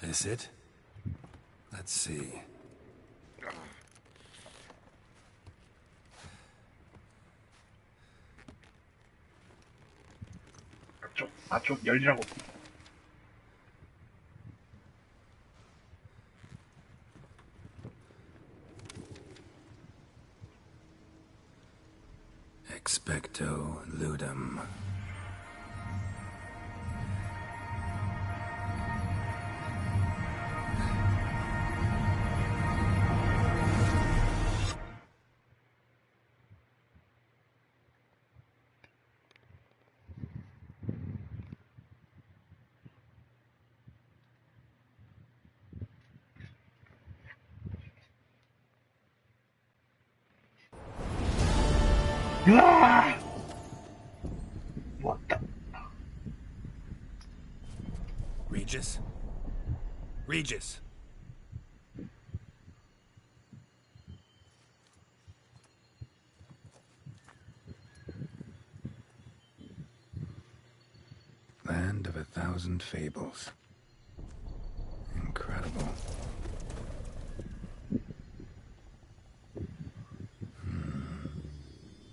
This it? Let's see. 앞쪽 열리라고. Expecto ludum. 으아! 왔다. Regis? Regis! Land of 1,000 fables. Incredible.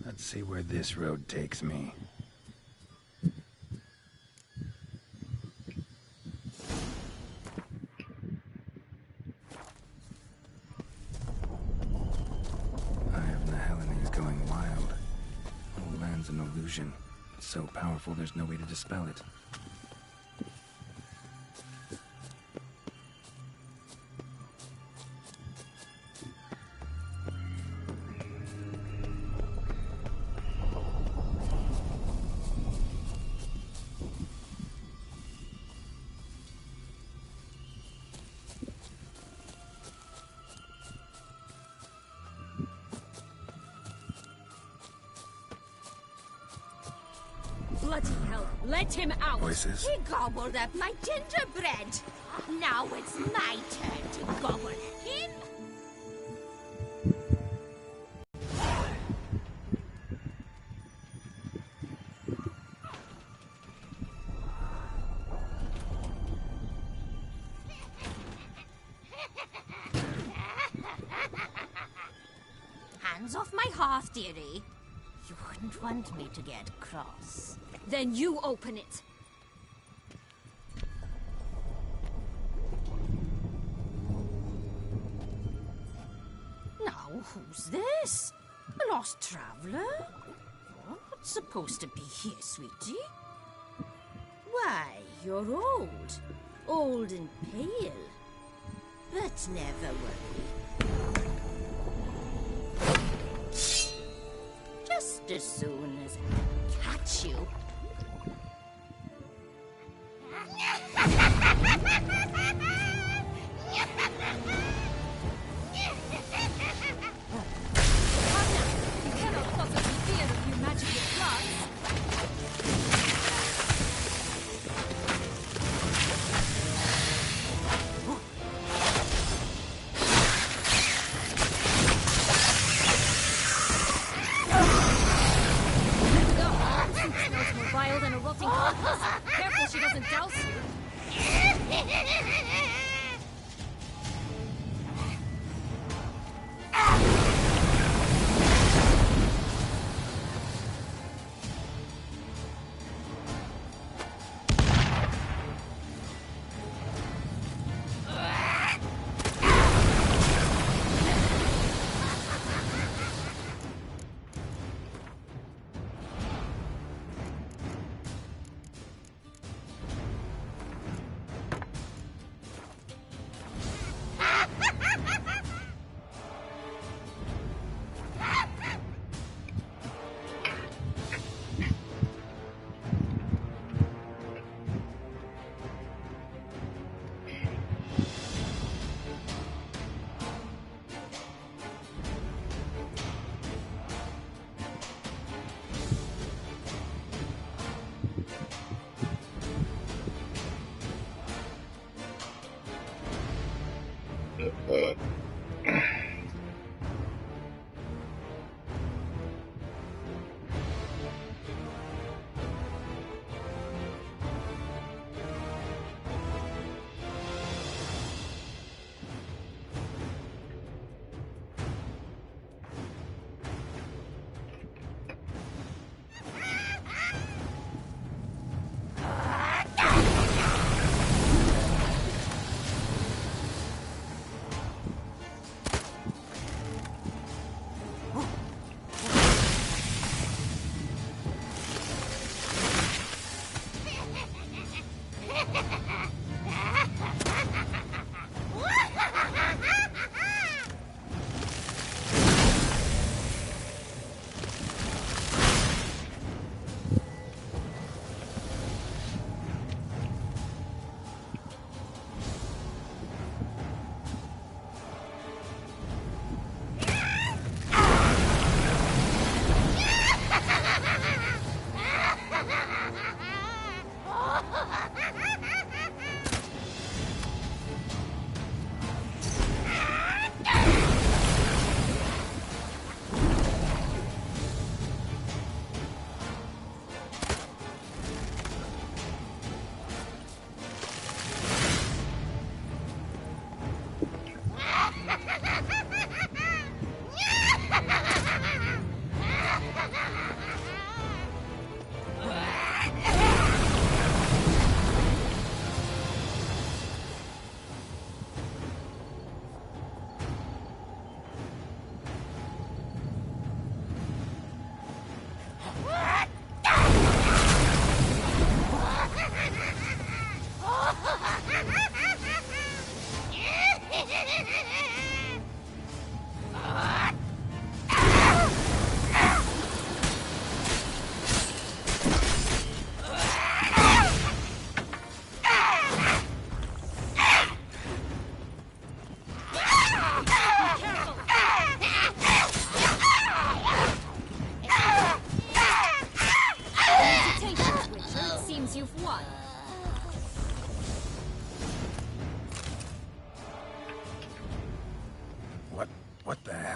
Let's see where this road takes me. Eye of the Hellene is going wild. Whole land's an illusion. It's so powerful there's no way to dispel it. Bloody hell, let him out! Voices? He gobbled up my gingerbread. Now it's my turn to gobble him. Hands off my hearth, dearie. You wouldn't want me to get cross. Then you open it. Now, who's this? A lost traveler? What's supposed to be here, sweetie? Why, you're old. Old and pale. But never worry. Just as soon as I catch you. You cannot possibly fear a few magical plants. Smells more vile than a rotting carcass. Careful she doesn't douse you.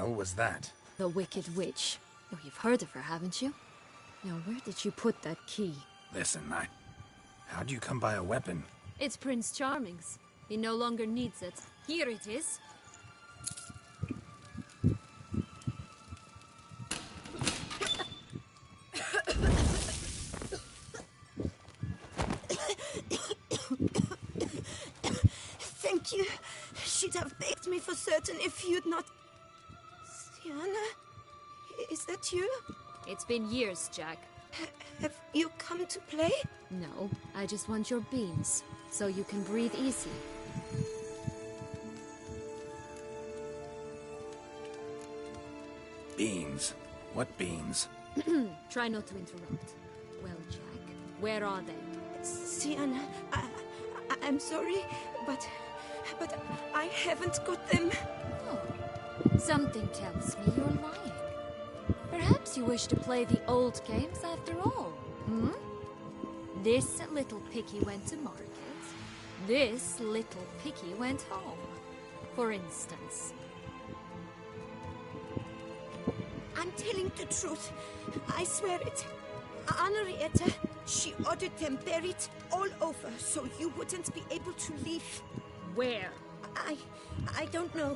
hell was that? The Wicked Witch. Oh, you've heard of her, haven't you? Now, where did you put that key? Listen, how'd you come by a weapon? It's Prince Charming's. He no longer needs it. Here it is. Thank you. She'd have begged me for certain if you'd not... Sienna? Is that you? It's been years, Jack. Have you come to play? No, I just want your beans, so you can breathe easy. Beans? What beans? Try not to interrupt. Well, Jack, where are they? Sienna, I'm sorry, but I haven't got them. Oh, something tells me you're lying. Perhaps you wish to play the old games after all, hmm? This little picky went to market. This little picky went home, for instance. I'm telling the truth. I swear it. Henrietta, she ordered them buried all over so you wouldn't be able to leave. Where? I don't know.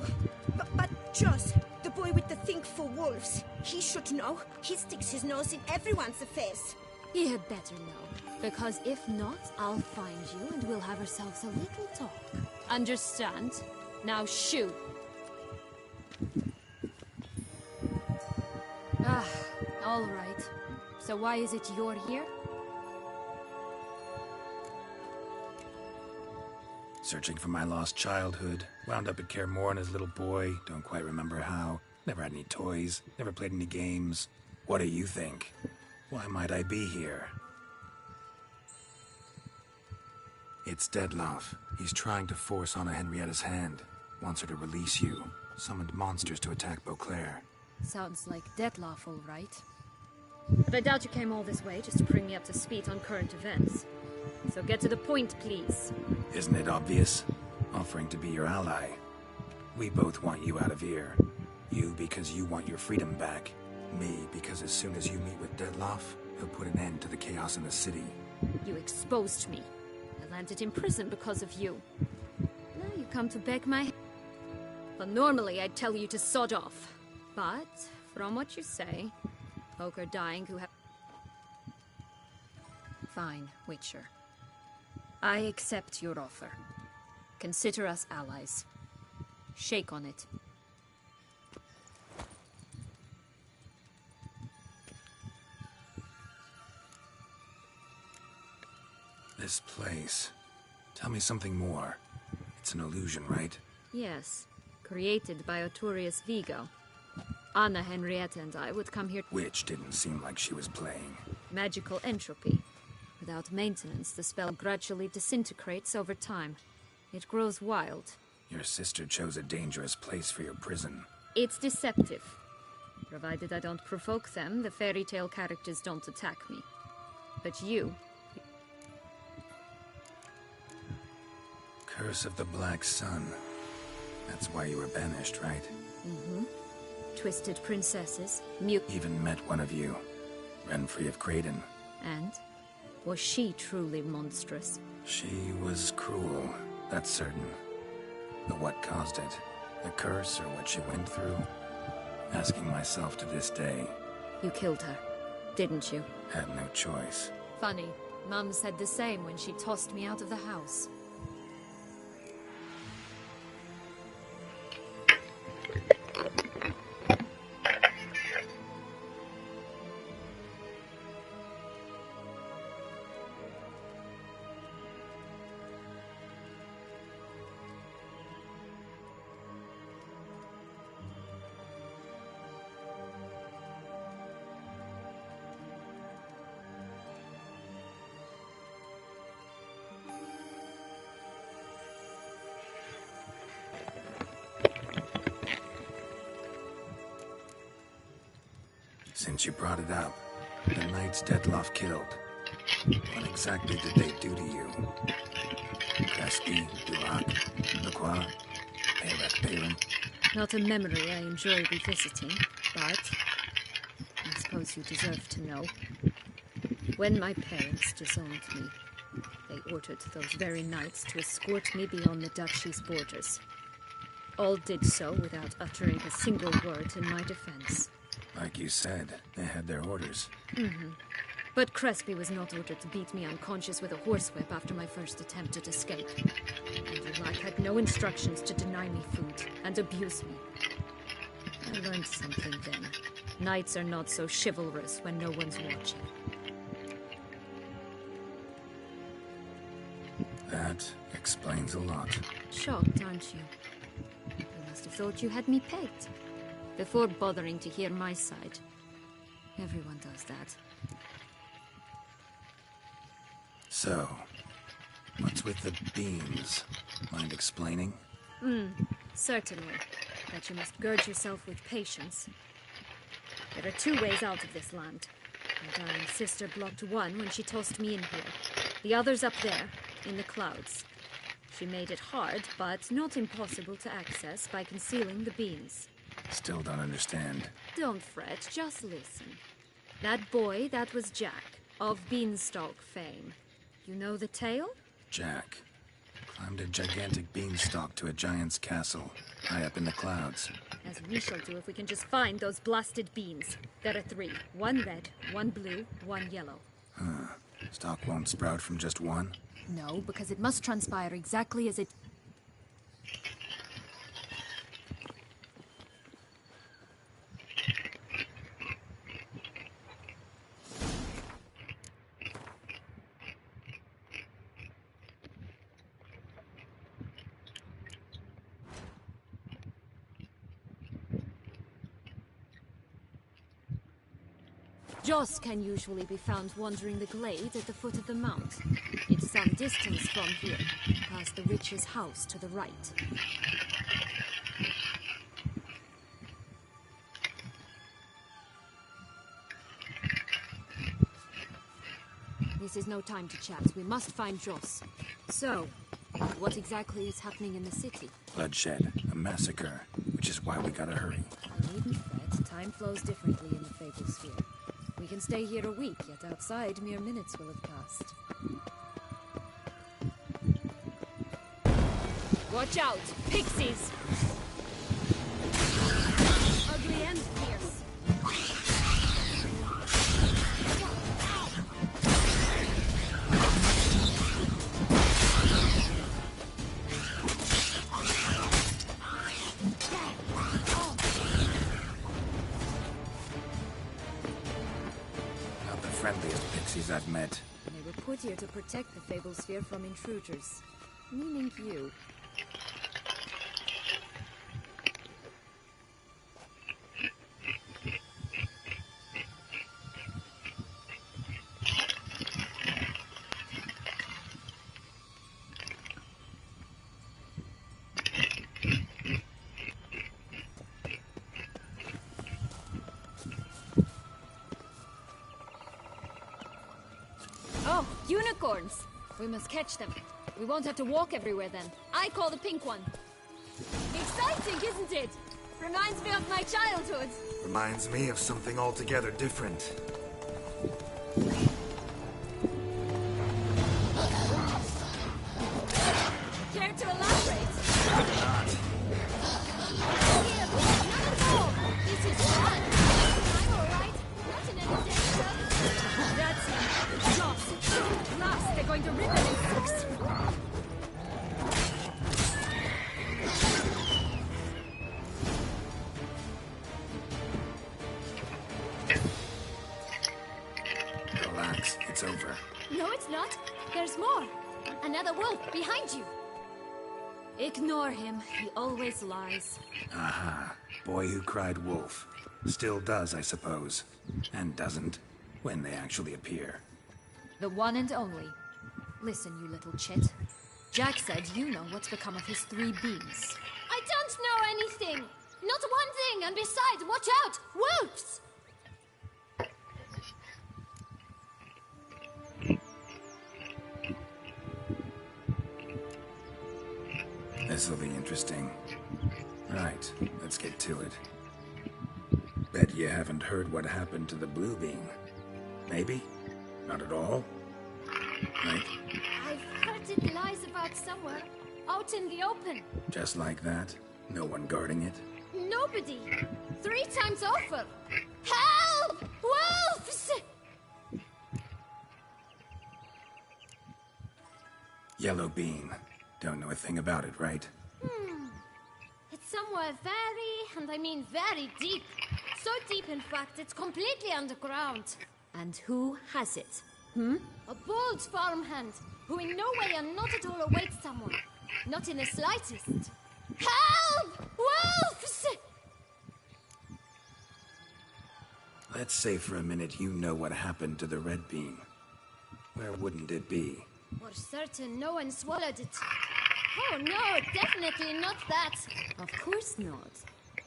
But Joss, the boy with the thing for wolves, he should know. He sticks his nose in everyone's affairs. He had better know, because if not, I'll find you and we'll have ourselves a little talk. Understand? Now shoot. Ah, all right. So why is it you're here? Searching for my lost childhood. Wound up at Kaer Morhen as a little boy. Don't quite remember how. Never had any toys. Never played any games. What do you think? Why might I be here? It's Dettlaff. He's trying to force Anna Henrietta's hand. Wants her to release you. Summoned monsters to attack Beauclair. Sounds like Dettlaff, all right. But I doubt you came all this way just to bring me up to speed on current events. So get to the point, please. Isn't it obvious? Offering to be your ally. We both want you out of here. You because you want your freedom back. Me because as soon as you meet with Dettlaff, he'll put an end to the chaos in the city. You exposed me. I landed in prison because of you. Now you come to beg my... Well, normally I'd tell you to sod off. But, from what you say, folk are dying who have... Fine, Witcher. I accept your offer. Consider us allies. Shake on it. This place. Tell me something more. It's an illusion, right? Yes. Created by Arturius Vigo. Anna Henrietta and I would come here... Which didn't seem like she was playing. Magical entropy. Without maintenance, the spell gradually disintegrates over time. It grows wild. Your sister chose a dangerous place for your prison. It's deceptive. Provided I don't provoke them, the fairy tale characters don't attack me. But you... Curse of the Black Sun. That's why you were banished, right? Mm-hmm. Twisted princesses, mute... Even met one of you. Ran free of Kraden. And? Was she truly monstrous? She was cruel, that's certain. But what caused it? The curse or what she went through? Asking myself to this day. You killed her, didn't you? Had no choice. Funny. Mum said the same when she tossed me out of the house. Since you brought it up, the knights Dettlaff killed. What exactly did they do to you? Kreski, Durak, Lacroix, Pereth Baron? Not a memory I enjoy revisiting, but I suppose you deserve to know. When my parents disowned me, they ordered those very knights to escort me beyond the duchy's borders. All did so without uttering a single word in my defense. Like you said, they had their orders. But Crespi was not ordered to beat me unconscious with a horsewhip after my first attempt at escape. And Ulrich had no instructions to deny me food and abuse me. I learned something then. Knights are not so chivalrous when no one's watching. That explains a lot. Shocked, aren't you? You must have thought you had me pegged. Before bothering to hear my side. Everyone does that. So, what's with the beans? Mind explaining? Certainly. But you must gird yourself with patience. There are 2 ways out of this land. My darling sister blocked one when she tossed me in here. The other's up there, in the clouds. She made it hard, but not impossible to access by concealing the beans. Still don't understand. Don't fret, just listen. That boy, that was Jack, of Beanstalk fame. You know the tale? Jack climbed a gigantic beanstalk to a giant's castle, high up in the clouds. As we shall do if we can just find those blasted beans. There are 3. 1 red, 1 blue, 1 yellow. Stalk won't sprout from just one? No, because it must transpire exactly as it... Joss can usually be found wandering the glade at the foot of the mount. It's some distance from here, past the Witch's house to the right. This is no time to chat. We must find Joss. So, what exactly is happening in the city? Bloodshed, a massacre, which is why we gotta hurry. You needn't fret. Time flows differently in the Fable Sphere. We can stay here a week, yet outside mere minutes will have passed. Watch out! Pixies! Ugly and fierce. Not the friendliest pixies I've met. They were put here to protect the Fable Sphere from intruders. Meaning you. Oh, unicorns! We must catch them. We won't have to walk everywhere then. I call the pink one. Exciting, isn't it? Reminds me of my childhood. Reminds me of something altogether different. Care to elaborate? Not. Here, not at all. This is fun. I'm alright. Not in any danger. That's it. Joss. At last, they're going to rip them in 6. Relax, it's over. No, it's not. There's more. Another wolf behind you. Ignore him. He always lies. Aha. Boy who cried wolf. Still does, I suppose. And doesn't, when they actually appear. The one and only. Listen, you little chit. Jack said you know what's become of his 3 beans. I don't know anything. Not one thing, and besides, watch out! Wolves! This'll be interesting. Right, let's get to it. Bet you haven't heard what happened to the blue bean. Maybe? Not at all? Right? I've heard it lies about somewhere, out in the open. Just like that? No one guarding it? Nobody! 3 times over! Help! Wolves! Yellow bean. Don't know a thing about it, right? It's somewhere very, and I mean very deep. So deep, in fact, it's completely underground. And who has it? A bold farmhand, who in no way and not at all awaits someone. Not in the slightest. Help! Wolves! Let's say for a minute you know what happened to the red bean. Where wouldn't it be? For certain, no one swallowed it. Oh no, definitely not that. Of course not.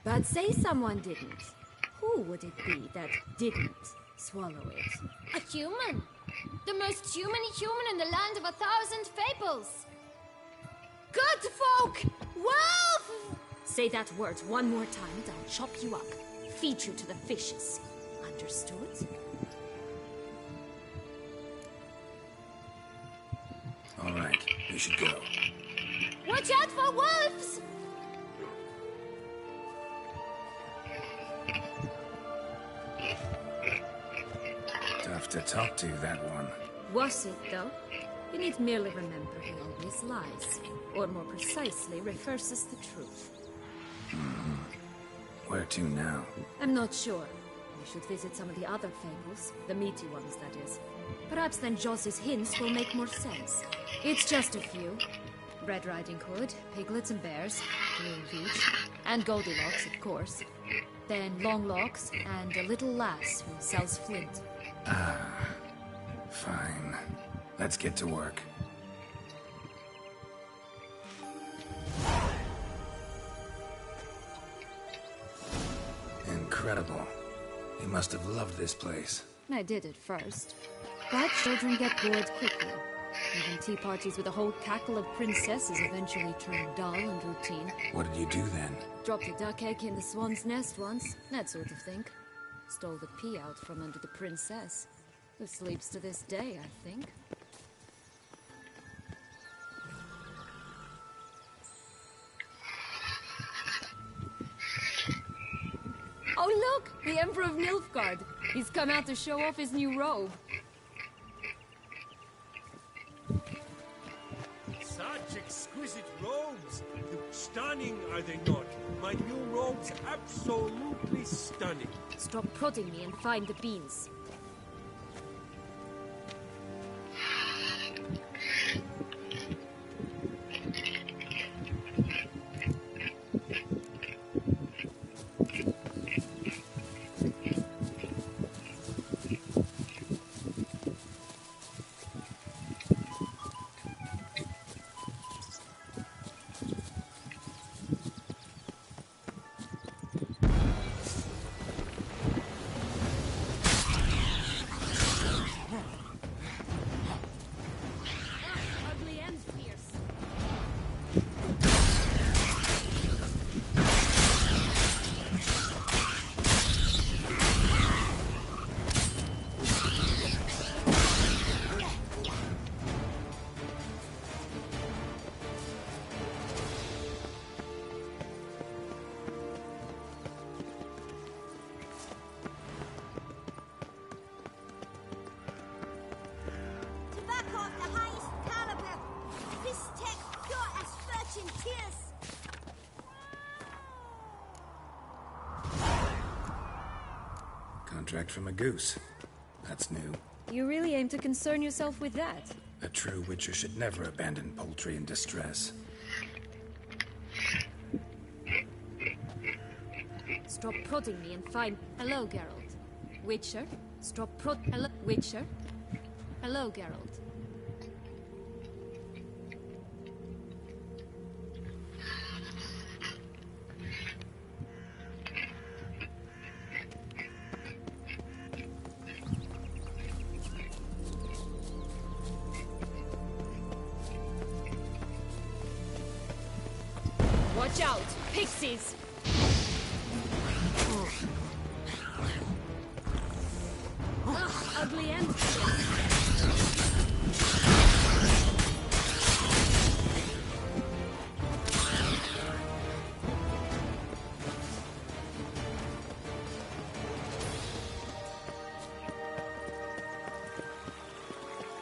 But say someone didn't. Who would it be that didn't swallow it? A human. The most human-y human in the land of 1,000 fables. Good folk! Wolf! Say that word one more time and I'll chop you up. Feed you to the fishes. Understood? All right, we should go. Watch out for wolves! Tough to talk to, that one. Was it, though? You need merely remember he always lies. Or more precisely, rehearses the truth. Where to now? I'm not sure. We should visit some of the other fables. The meaty ones, that is. Perhaps then Joss's hints will make more sense. It's just a few. Red Riding Hood, piglets and bears, Blue Beach, and Goldilocks, of course. Then Longlocks, and a little lass who sells flint. Fine. Let's get to work. Incredible. You must have loved this place. I did at first. But children get bored quickly. Even tea parties with a whole cackle of princesses eventually turn dull and routine. What did you do then? Dropped a duck egg in the swan's nest once, that sort of thing. Stole the pea out from under the princess, who sleeps to this day, I think. Oh look! The Emperor of Nilfgaard! He's come out to show off his new robe. Such exquisite robes! Stunning, are they not? My new robes absolutely stunning. Stop prodding me and find the beans. Tobacco of the highest caliber. This tech pure as virgin tears. Contract from a goose. That's new. You really aim to concern yourself with that? A true witcher should never abandon poultry in distress. Stop prodding me and find... Hello, Geralt. Witcher? Stop prod... Hello, Witcher? Hello, Geralt. Watch out! pixies! Ugh, ugly end.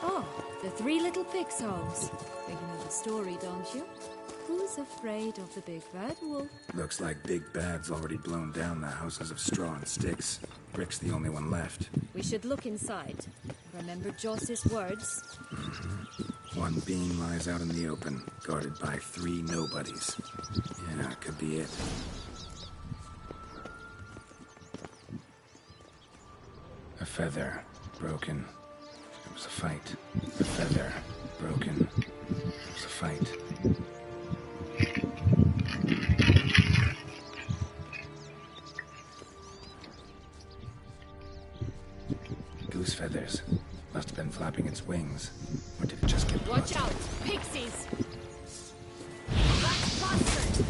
Oh, the three little pig songs. You know the story, don't you? Who's afraid of the big bad wolf? Looks like Big Bad's already blown down the houses of straw and sticks. Rick's the only one left. We should look inside. Remember Joss's words? One being lies out in the open, guarded by 3 nobodies. Yeah, could be it. A feather, broken. It was a fight. A feather, broken. It was a fight. Goose feathers. Must have been flapping its wings. Or did it just get Watch lost? out! Pixies! That's bastard!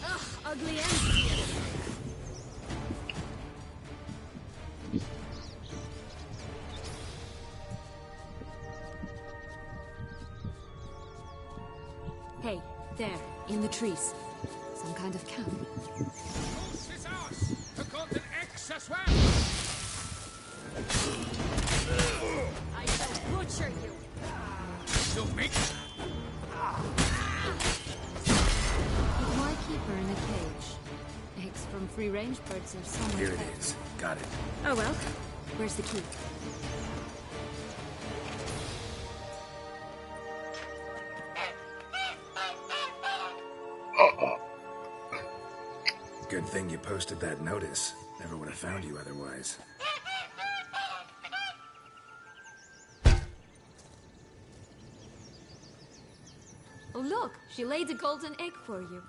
Ugh, ugly end. Hey, there, in the trees. Some kind of camp. This is ours. Took out an X as well. I shall butcher you. So big. Why keep her in a cage? Eggs from free-range birds are so much Here it better. is. Got it. Oh well. Where's the key? Good thing you posted that notice. Never would have found you otherwise. Oh look, she laid a golden egg for you.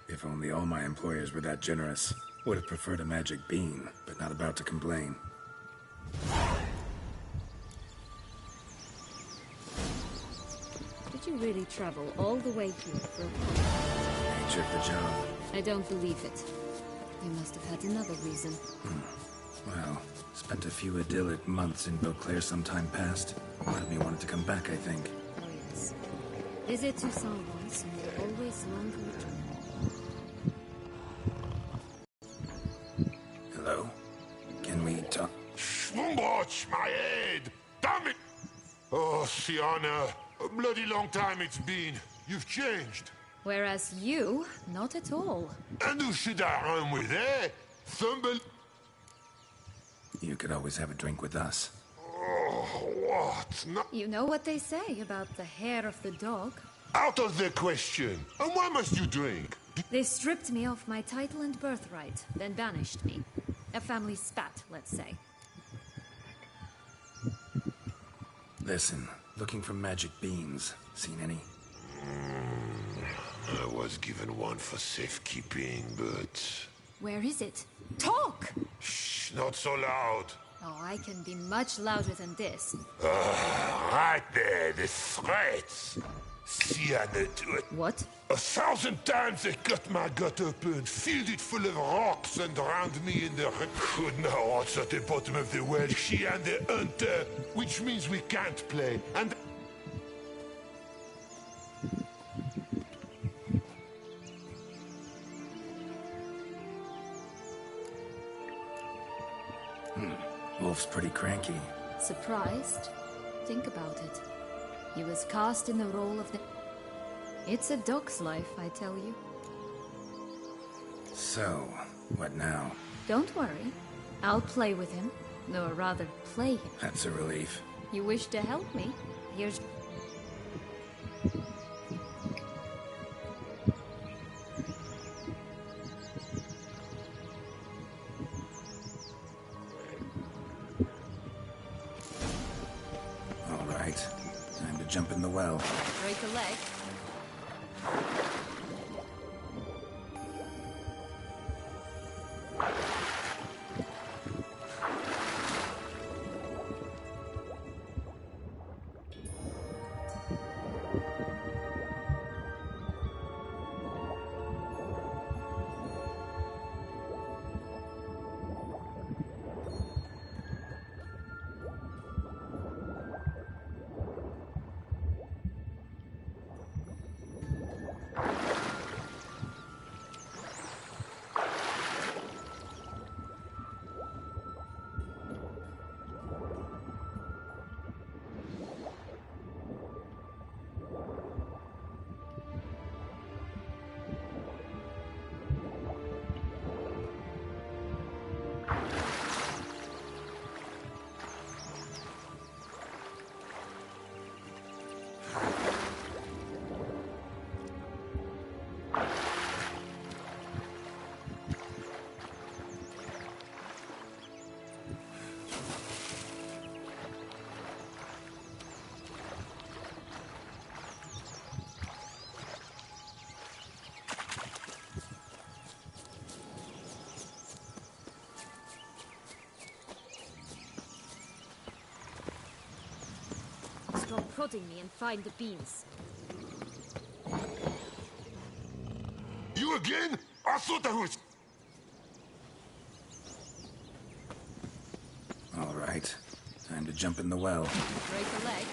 If only all my employers were that generous. Would have preferred a magic bean, but not about to complain. Did you really travel all the way here for a point? Nature of the job. I don't believe it. You must have had another reason. Well, spent a few idyllic months in Beauclair some time past. Part of me wanted to come back, I think. Oh yes. Visit Toussaint once, and you're always long to return. Hello? Can we talk? Watch my head! Damn it! Oh, Sienna, a bloody long time it's been. You've changed. Whereas you, not at all. And who should I run with, eh? Somebody... You could always have a drink with us. Oh, what? No, You know what they say about the hair of the dog? out of the question. And why must you drink? They stripped me of my title and birthright, then banished me. A family spat, let's say. Listen, looking for magic beans. Seen any? I was given one for safekeeping, but... Where is it? Talk! Shh, not so loud. Oh, I can be much louder than this. Right there, the threats. Sienna to it. What? 1,000 times they cut my gut open, filled it full of rocks, and drowned me in the... Could now what's at the bottom of the well, she and the hunter, which means we can't play, and... Wolf's pretty cranky. Surprised? Think about it. He was cast in the role of the... It's a dog's life, I tell you. So, what now? Don't worry. I'll play with him. Or rather, play him. That's a relief. You wish to help me? Here's... All right. Time to jump in the well. Break a leg. Stop prodding me and find the beans. You again? I thought I was... All right. Time to jump in the well. Break a leg.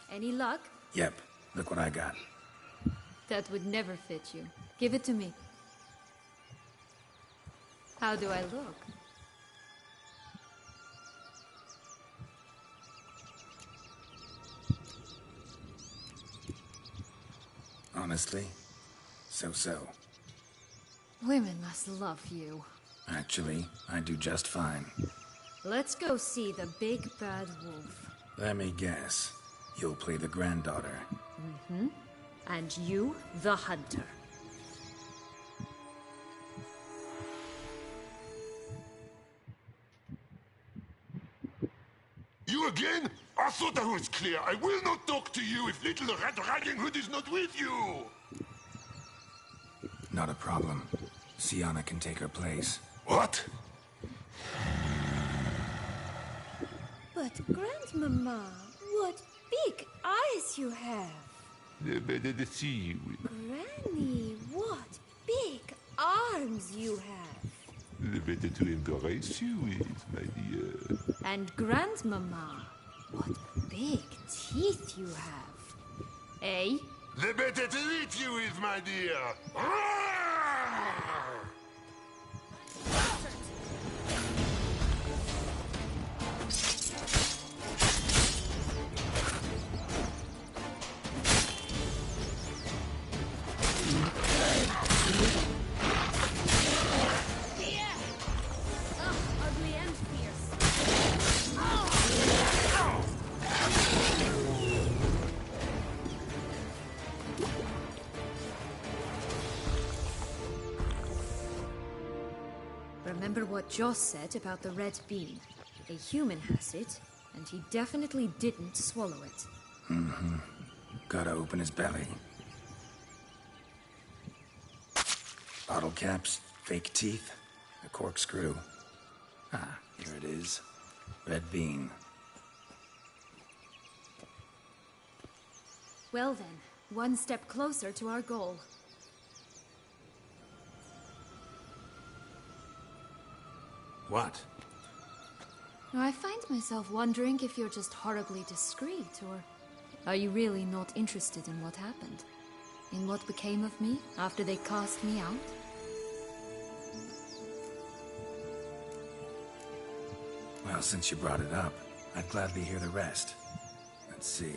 Any luck? Yep. Look what I got. That would never fit you. Give it to me. How do I look? Honestly, so-so. Women must love you. Actually, I do just fine. Let's go see the big bad wolf. Let me guess. You'll play the granddaughter. Mm-hmm. And you, the hunter. You again? I thought I was clear. I will not talk to you if little Red Riding Hood is not with you. Not a problem. Sienna can take her place. What? But, Grandmama, what big eyes you have. Better to see you. Granny, what big arms you have. The better to embrace you with, my dear. And Grandmama, what big teeth you have. Eh? The better to eat you with, my dear. Ugly and fierce. Remember what Joss said about the red bean. A human has it, and he definitely didn't swallow it. Mm-hmm. Gotta open his belly. Bottle caps, fake teeth, a corkscrew. Ah, here it is. Red bean. Well then, one step closer to our goal. What? I find myself wondering if you're just horribly discreet, or are you really not interested in what happened? In what became of me after they cast me out? Well, since you brought it up, I'd gladly hear the rest. Let's see.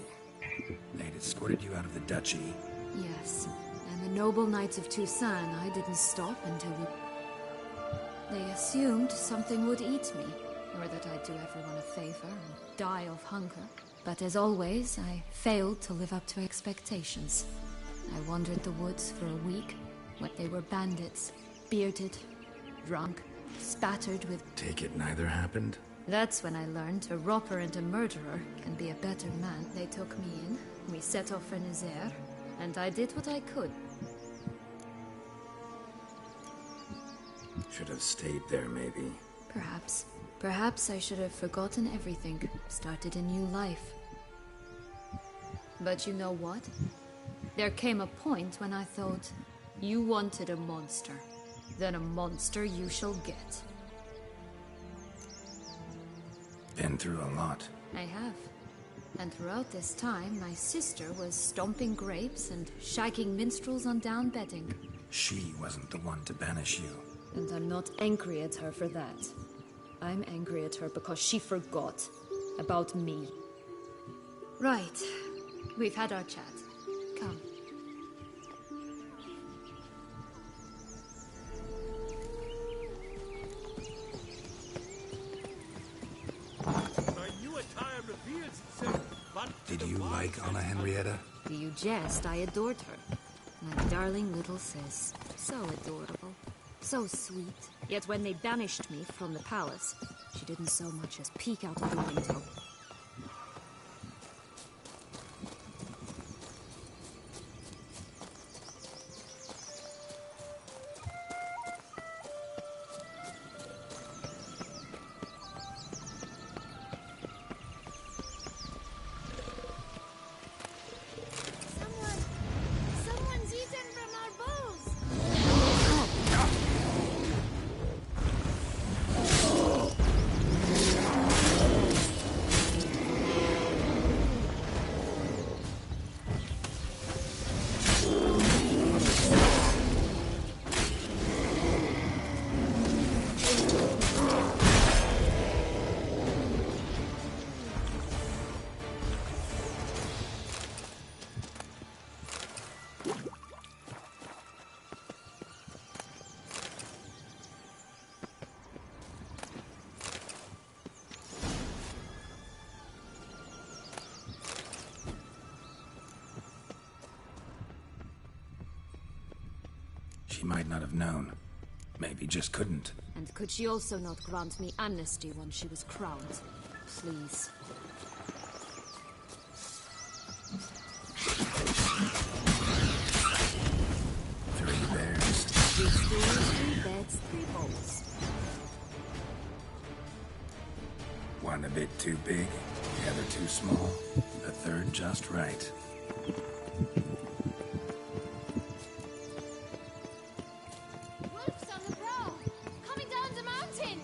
They'd escorted you out of the duchy. Yes, and the noble knights of Toussaint, I didn't stop until we... They assumed something would eat me, or that I'd do everyone a favor and die of hunger. But as always, I failed to live up to expectations. I wandered the woods for a week, when they were bandits, bearded, drunk, spattered with... Take it neither happened? That's when I learned a robber and a murderer can be a better man. They took me in, we set off for Nazaire, and I did what I could. Should have stayed there, maybe. Perhaps. Perhaps I should have forgotten everything, started a new life. But you know what? There came a point when I thought, you wanted a monster. Then a monster you shall get. Been through a lot. I have. And throughout this time, my sister was stomping grapes and shagging minstrels on down bedding. She wasn't the one to banish you. And I'm not angry at her for that. I'm angry at her because she forgot about me. Right. We've had our chat. Come. My new attire reveals itself. But Did you like Anna Henrietta? Do you jest? I adored her. My darling little sis. So adorable. So sweet. Yet when they banished me from the palace, she didn't so much as peek out of the window. Someone's eaten from our bowls. She might not have known. Maybe just couldn't. And could she also not grant me amnesty when she was crowned? Please. Three bears. 3 stools, 3 beds, 3 bowls. One a bit too big, the other too small, the third just right. Wolves on the prowl! Coming down the mountain!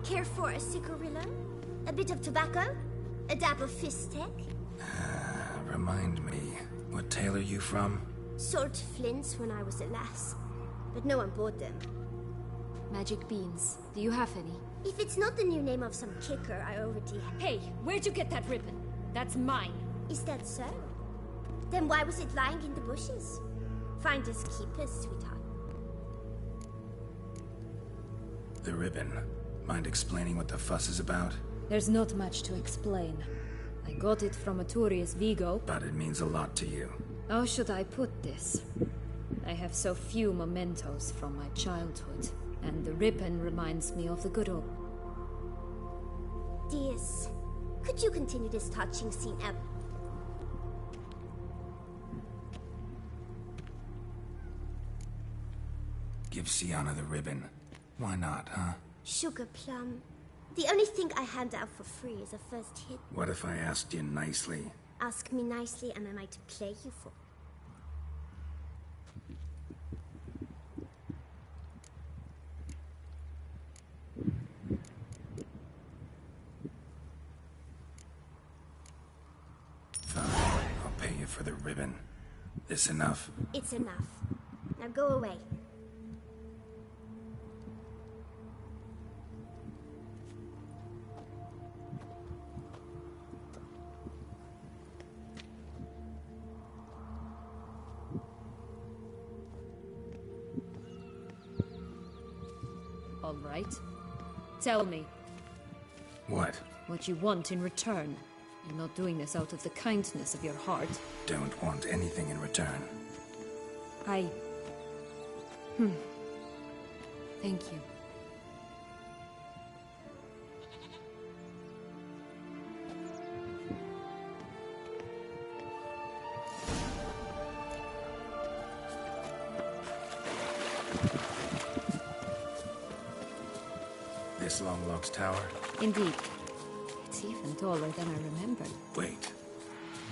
Care for a cigarillo? A bit of tobacco? A dab of fistek? Remind me, what tale are you from? Sold flints when I was a lass, but no one bought them. Magic beans. Do you have any? If it's not the new name of some kicker I already have. Hey, where'd you get that ribbon? That's mine. Is that so? Then why was it lying in the bushes? Finders keepers, sweetheart. The ribbon. Mind explaining what the fuss is about? There's not much to explain. I got it from Aturius Vigo. But it means a lot to you. How should I put this? I have so few mementos from my childhood, and the ribbon reminds me of the good old... Dears, could you continue this touching scene ever? Give Sienna the ribbon. Why not, huh? Sugar plum. The only thing I hand out for free is a first hit. What if I asked you nicely? Ask me nicely and I might play you for. for the ribbon. This enough? It's enough. Now go away. All right. Tell me. What? What you want in return. You're not doing this out of the kindness of your heart. Don't want anything in return. Thank you. This Longlock's tower? Indeed. It's even taller than I remembered. Wait.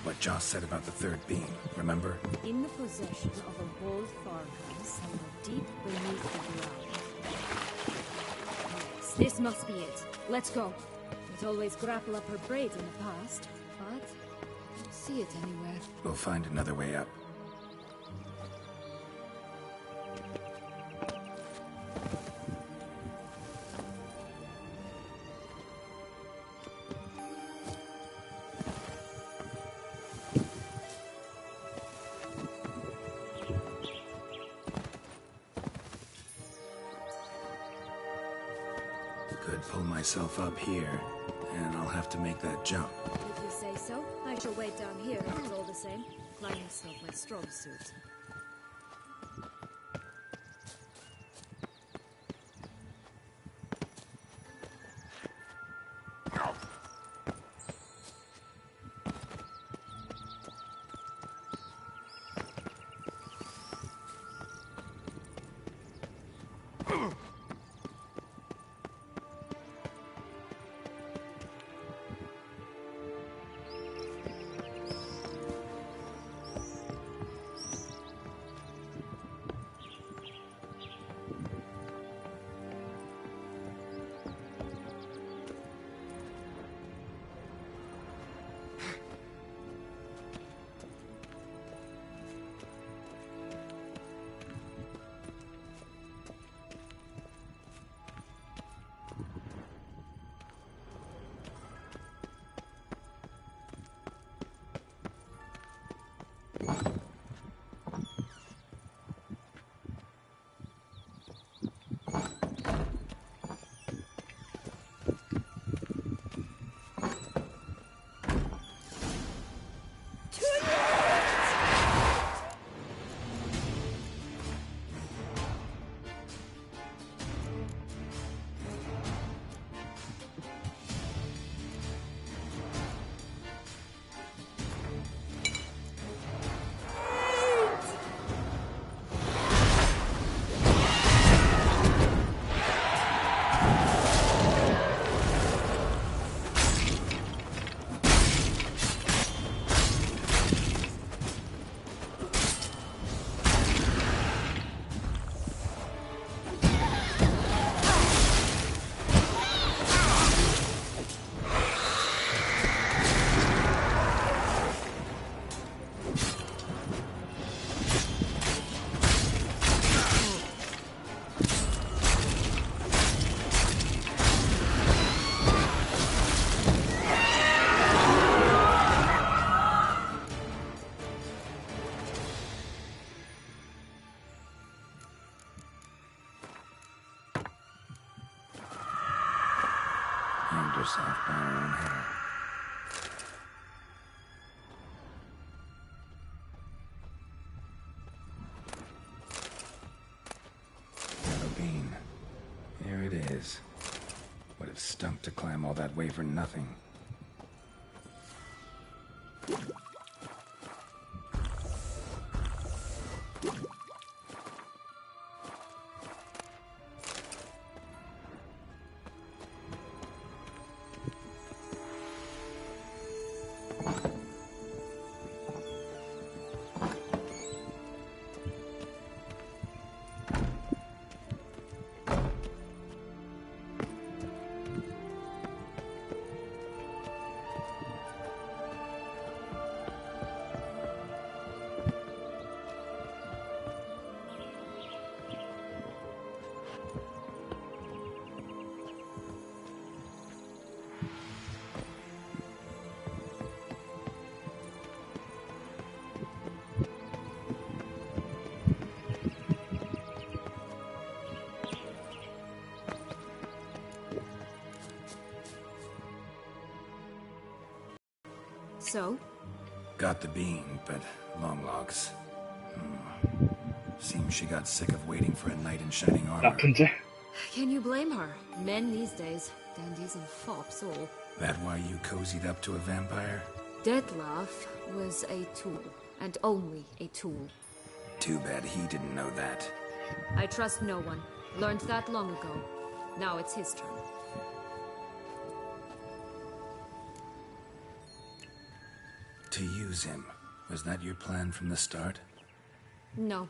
What Joss said about the third beam, remember? In the possession of a walled farmhouse somewhere deep beneath the ground. Yes, this must be it. Let's go. It always grapple up her braids in the past, but I don't see it anywhere. We'll find another way up. Could pull myself up here, and I'll have to make that jump. If you say so, I shall wait down here if it's all the same. Climbing's not my strong suit. Hanged herself by her own hair. Yellow bean. Here it is. Would have stunk to climb all that way for nothing. So? Got the bean, but long logs. Seems she got sick of waiting for a knight in shining armor. 나쁜지? Can you blame her? Men these days, dandies and fops all. That why you cozied up to a vampire? Detlef was a tool, and only a tool. Too bad he didn't know that. I trust no one. Learned that long ago. Now it's his turn. To use him. Was that your plan from the start? No.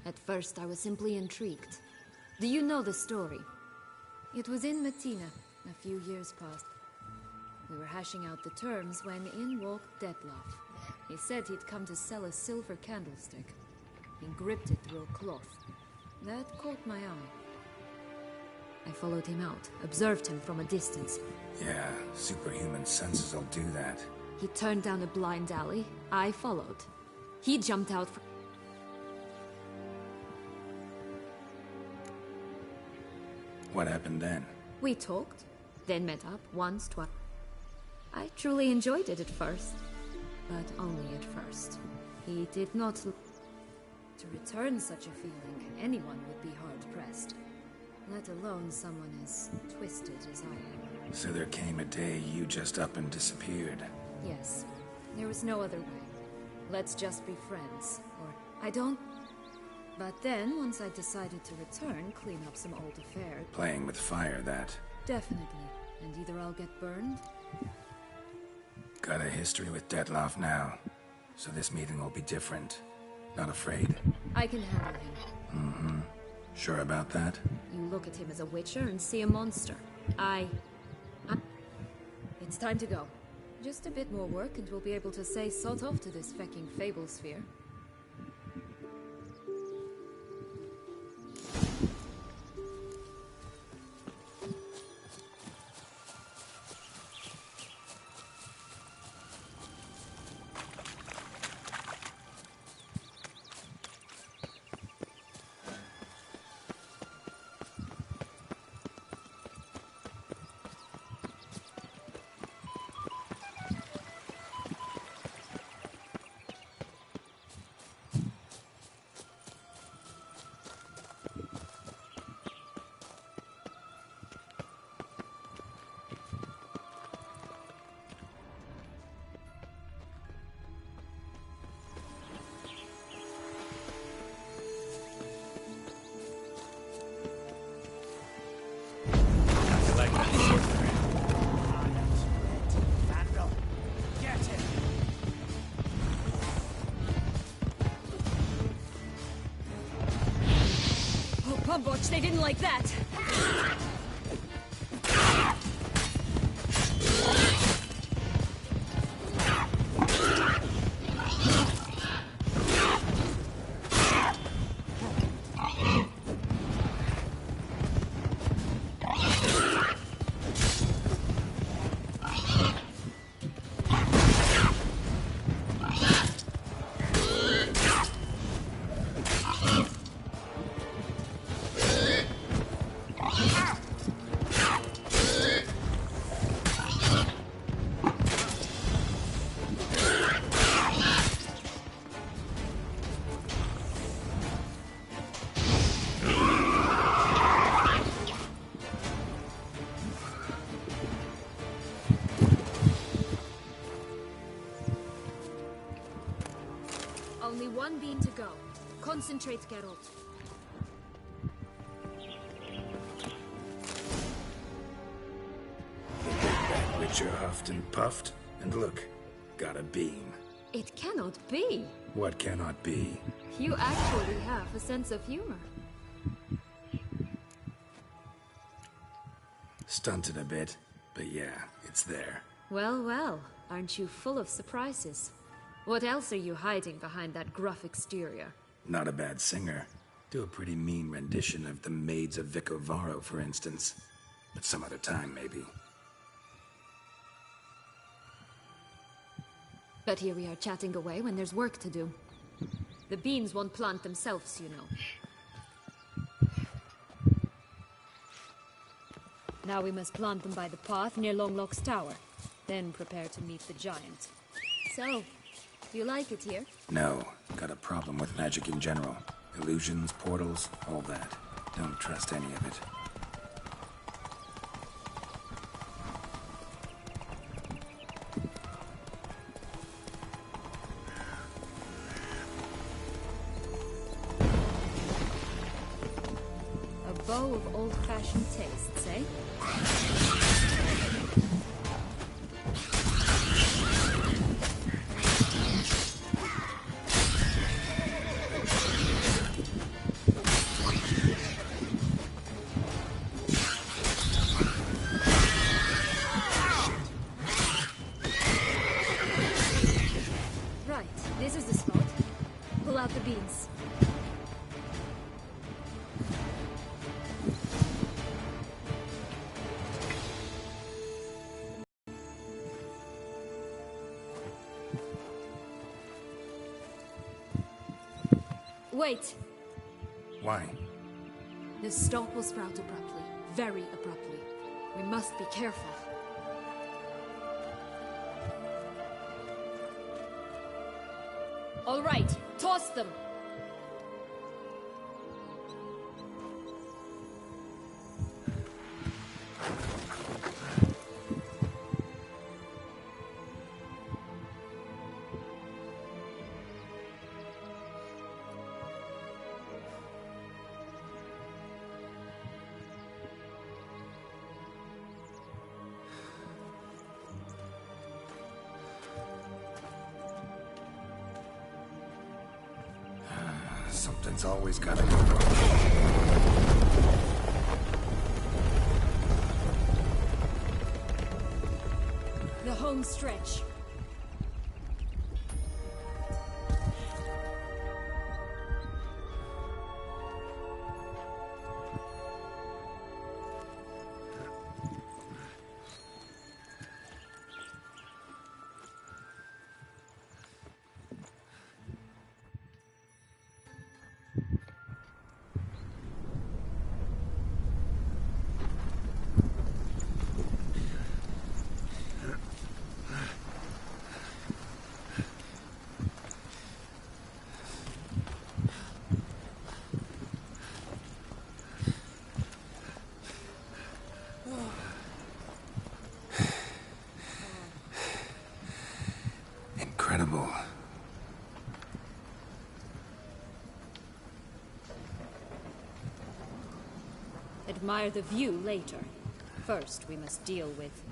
At first, I was simply intrigued. Do you know the story? It was in Matina, a few years past. We were hashing out the terms when in walked Detlef. He said he'd come to sell a silver candlestick. He gripped it through a cloth. That caught my eye. I followed him out, observed him from a distance. Yeah, superhuman senses will do that. He turned down a blind alley. I followed. He jumped out from... What happened then? We talked, then met up once, twice. I truly enjoyed it at first, but only at first. He did not... To return such a feeling, anyone would be hard-pressed. Let alone someone as twisted as I am. So there came a day you just up and disappeared. Yes, there was no other way. Let's just be friends, or I don't... But then, once I decided to return, clean up some old affairs... Playing with fire, that. Definitely. And either I'll get burned... Got a history with Detlef now. So this meeting will be different. Not afraid? I can handle him. Sure about that? You look at him as a witcher and see a monster. It's time to go. Just a bit more work and we'll be able to say sod off to this fecking fable sphere. Watch, they didn't like that. Only one beam to go. Concentrate, Geralt. That witcher huffed and puffed, and look, got a beam. It cannot be. What cannot be? You actually have a sense of humor. Stunted a bit, but yeah, it's there. Well, well, aren't you full of surprises? What else are you hiding behind that gruff exterior? Not a bad singer. Do a pretty mean rendition of the Maids of Vicovaro, for instance. But some other time, maybe. But here we are chatting away when there's work to do. The beams won't plant themselves, you know. Now we must plant them by the path near Longlock's tower. Then prepare to meet the giant. So, do you like it here? No, got a problem with magic in general. Illusions, portals, all that. Don't trust any of it. A bow of old-fashioned tastes, eh? Right, this is the spot. Pull out the beans. Wait! Why? The stalk will sprout abruptly. Very abruptly. We must be careful. All right, toss them! Something's always gotta go wrong. The home stretch. Incredible. Admire the view later. First, we must deal with...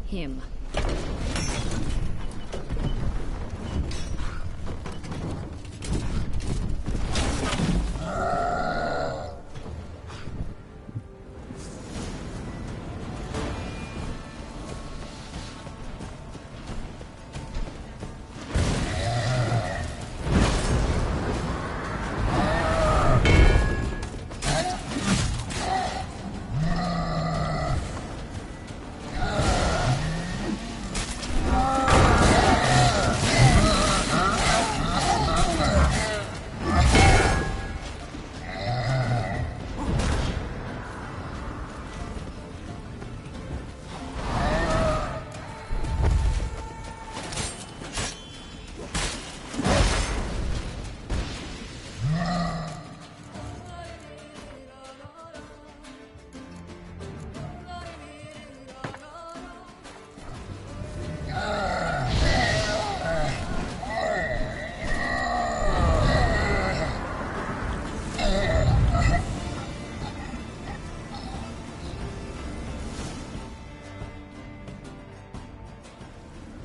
him.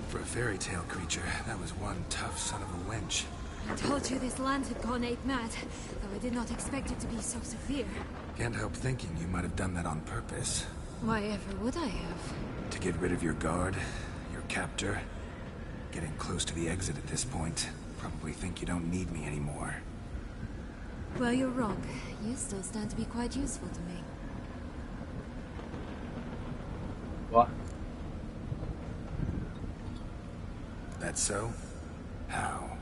For a fairy tale creature, that was one tough son of a wench. I told you this land had gone ape mad, though I did not expect it to be so severe. Can't help thinking you might have done that on purpose. Why ever would I have? To get rid of your guard, your captor. Getting close to the exit at this point. Probably think you don't need me anymore. Well, you're wrong. You still stand to be quite useful to me. What? That so? How?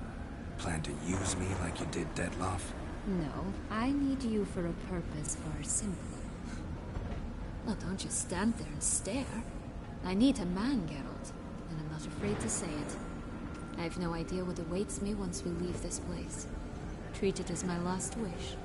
Plan to use me like you did Detloff? No, I need you for a purpose far simpler. Well, don't just stand there and stare. I need a man, Geralt, and I'm not afraid to say it. I have no idea what awaits me once we leave this place. Treat it as my last wish.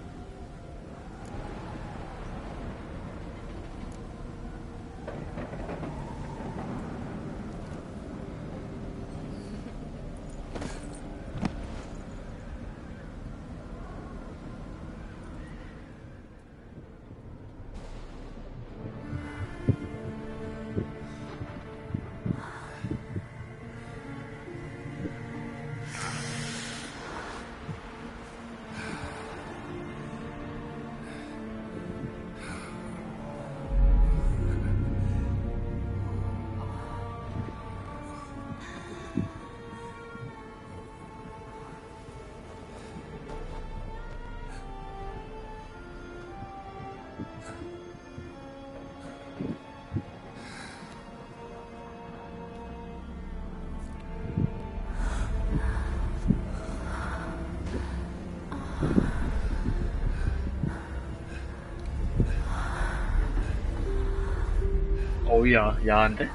어우, 야한데?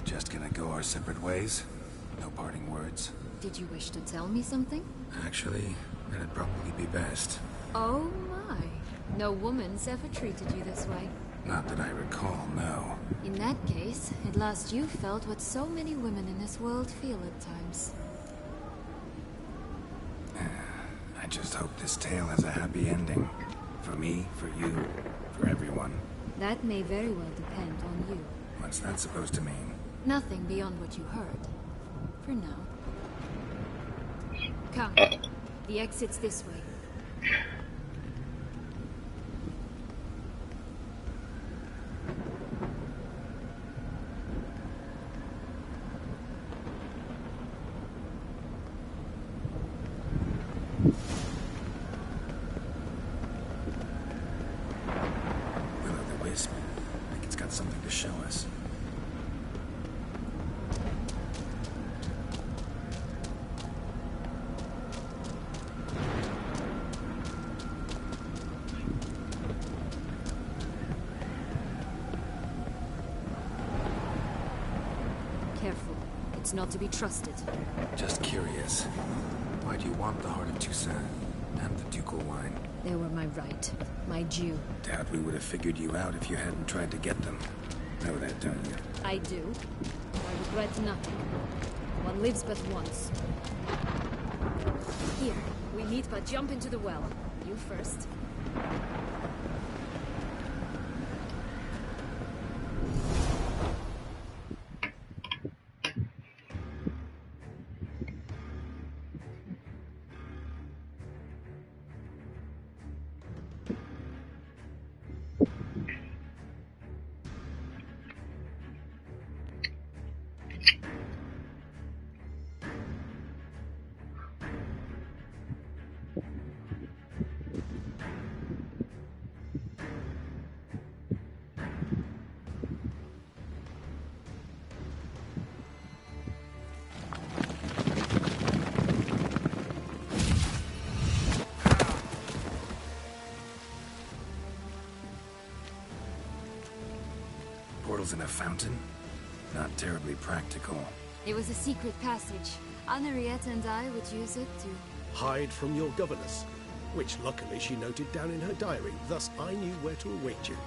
Just gonna go our separate ways? No parting words? Did you wish to tell me something? Actually, that'd probably be best. Oh my. No woman's ever treated you this way. Not that I recall, no. In that case, at last you felt what so many women in this world feel at times. I just hope this tale has a happy ending. For me, for you, for everyone. That may very well depend on you. What's that supposed to mean? Nothing beyond what you heard. For now. Come. The exit's this way. Will-o'-the-wisp. I think it's got something to show us. Careful. It's not to be trusted. Just curious. Why do you want the heart of Toussaint and the ducal wine? They were my right. My due. Doubt we would have figured you out if you hadn't tried to get them. Know that, don't you? I do. I regret nothing. One lives but once. Here, we meet but jump into the well. You first. Portals in a fountain? Not terribly practical. It was a secret passage. Henriette and I would use it to... Hide from your governess, which luckily she noted down in her diary, thus I knew where to await you.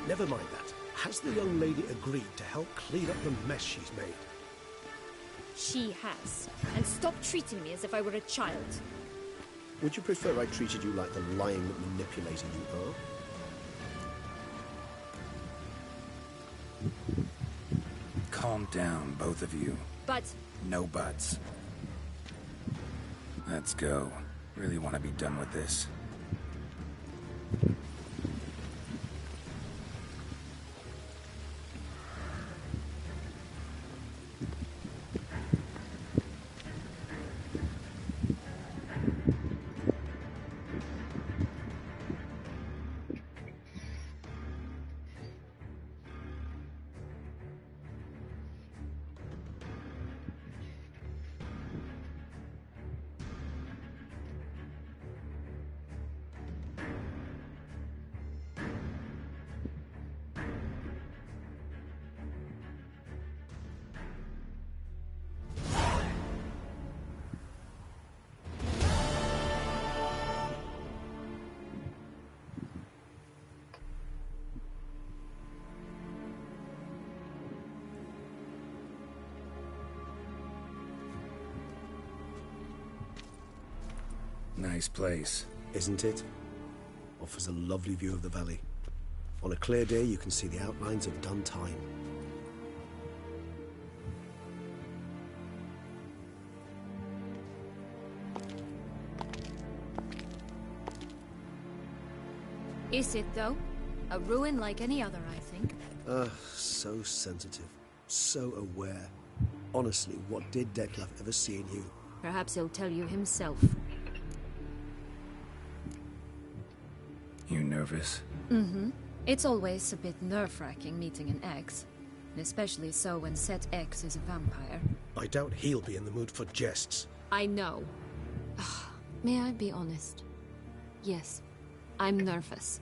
Never mind that. Has the young lady agreed to help clean up the mess she's made? She has. And stop treating me as if I were a child. Would you prefer I treated you like the lying, manipulating you are? Calm down, both of you. But No buts. Let's go. Really want to be done with this. Nice place. Isn't it? Offers a lovely view of the valley. On a clear day, you can see the outlines of done time. is it, though? A ruin like any other, I think. So sensitive. So aware. Honestly, what did Detlef ever see in you? Perhaps he'll tell you himself. You nervous? Mm-hmm. It's always a bit nerve-wracking meeting an ex. And especially so when said ex is a vampire. I doubt he'll be in the mood for jests. I know. May I be honest? Yes, I'm nervous.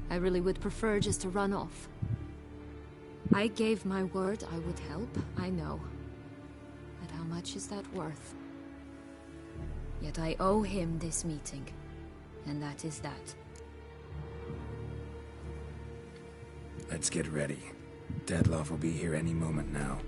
I really would prefer just to run off. I gave my word I would help, I know. But how much is that worth? Yet I owe him this meeting. And that is that. Let's get ready. Detlef will be here any moment now.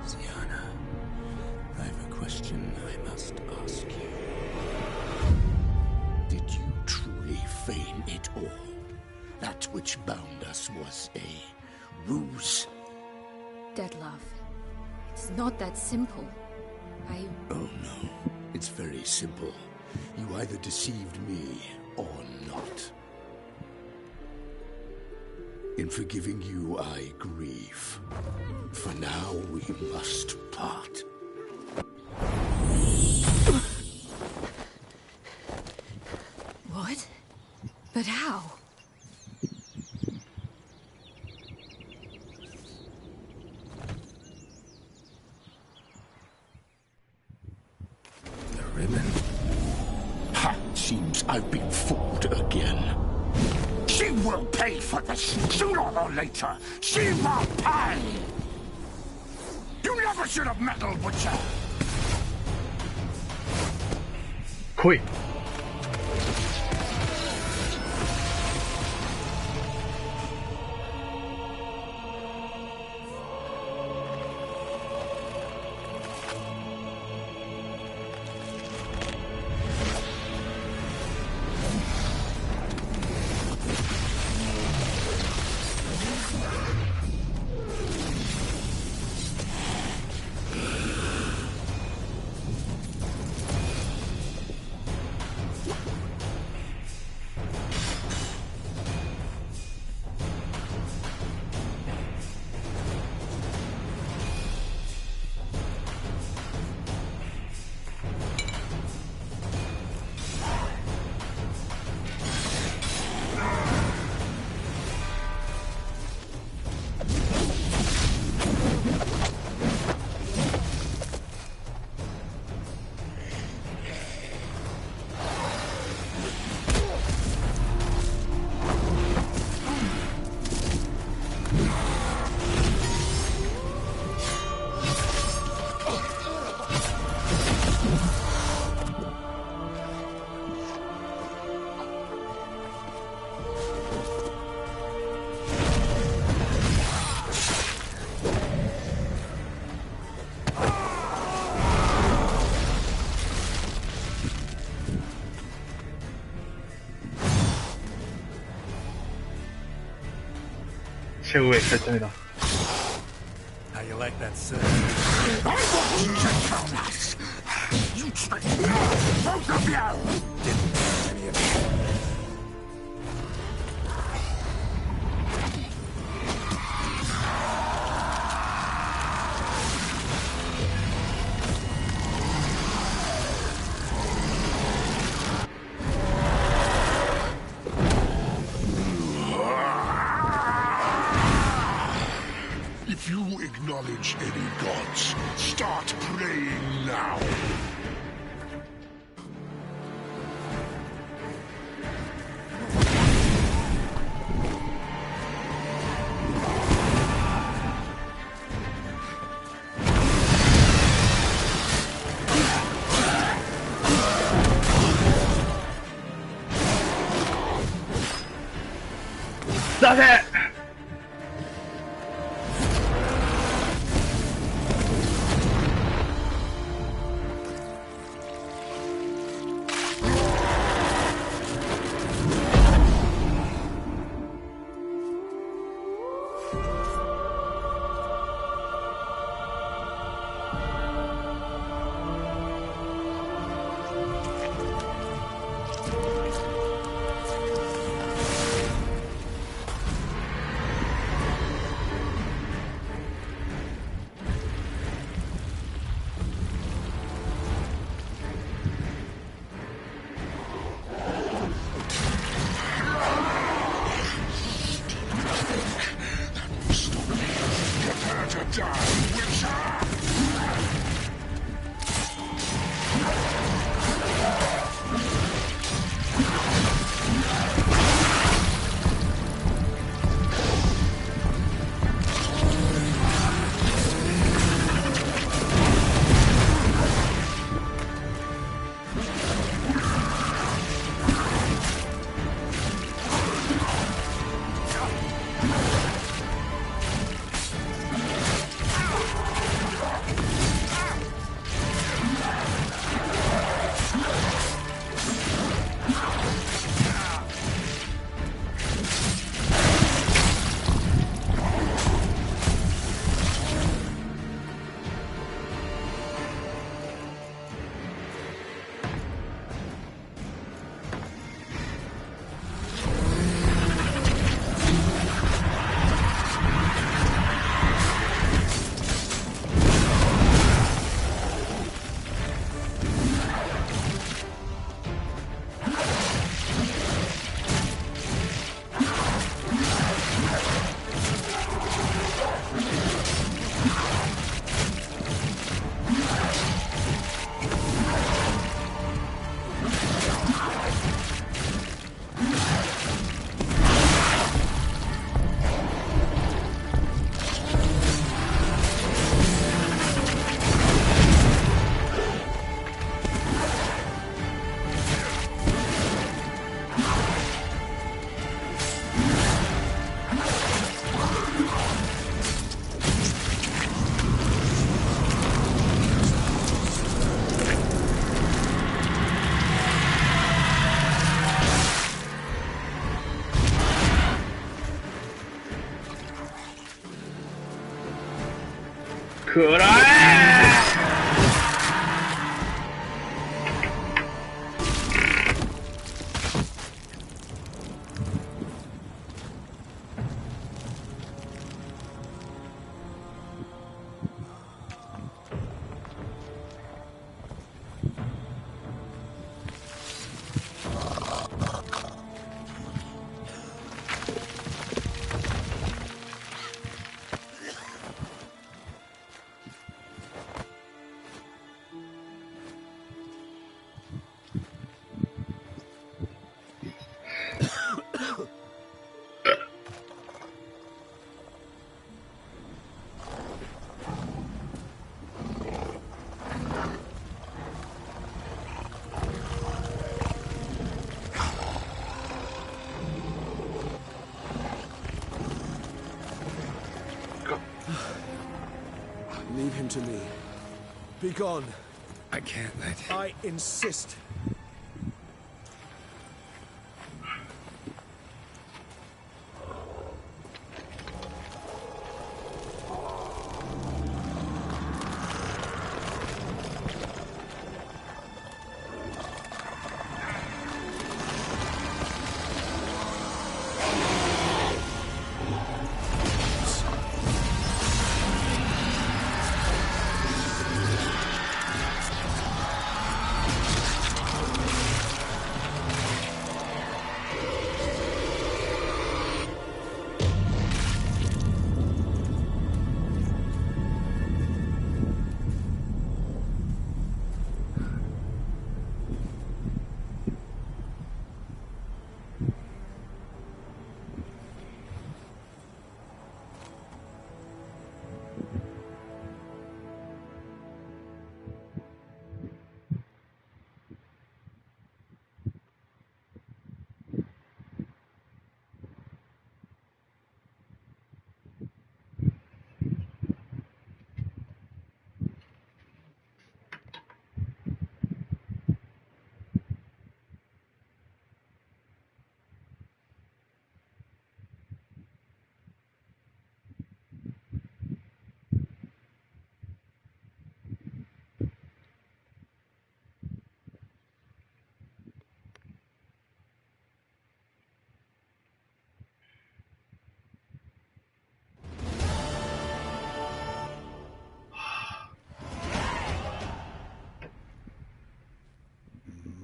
Sienna, I have a question I must ask you. Did you truly feign it all? That which bound us was a ruse? Detlef, it's not that simple. Oh no, it's very simple. You either deceived me or not. In forgiving you, I grieve. For now, we must part. What? But how? The ribbon. Ha! Seems I've been fooled again. She will pay for this, sooner or later. She will pay! You never should have meddled with her! Quick! 최후의 결정이다. How you like that, sir? I want you to tell us. You tricked me, both of you. Didn't any of you? If you acknowledge any gods, start praying now. 나세! Prepare to die, Witcher! 그래! Leave him to me. Be gone. I can't let... I insist.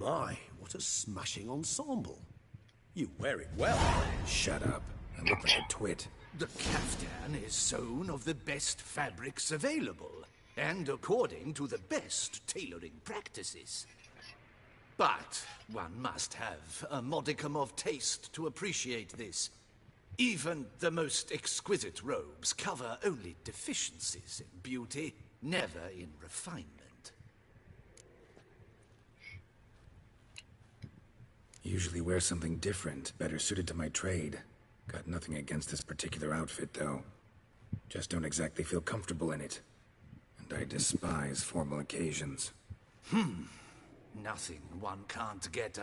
My, what a smashing ensemble. You wear it well. Shut up. I look like a twit. The caftan is sewn of the best fabrics available, and according to the best tailoring practices. But one must have a modicum of taste to appreciate this. Even the most exquisite robes cover only deficiencies in beauty, never in refinement. Usually wear something different, better suited to my trade. Got nothing against this particular outfit, though. Just don't exactly feel comfortable in it. And I despise formal occasions. Nothing one can't get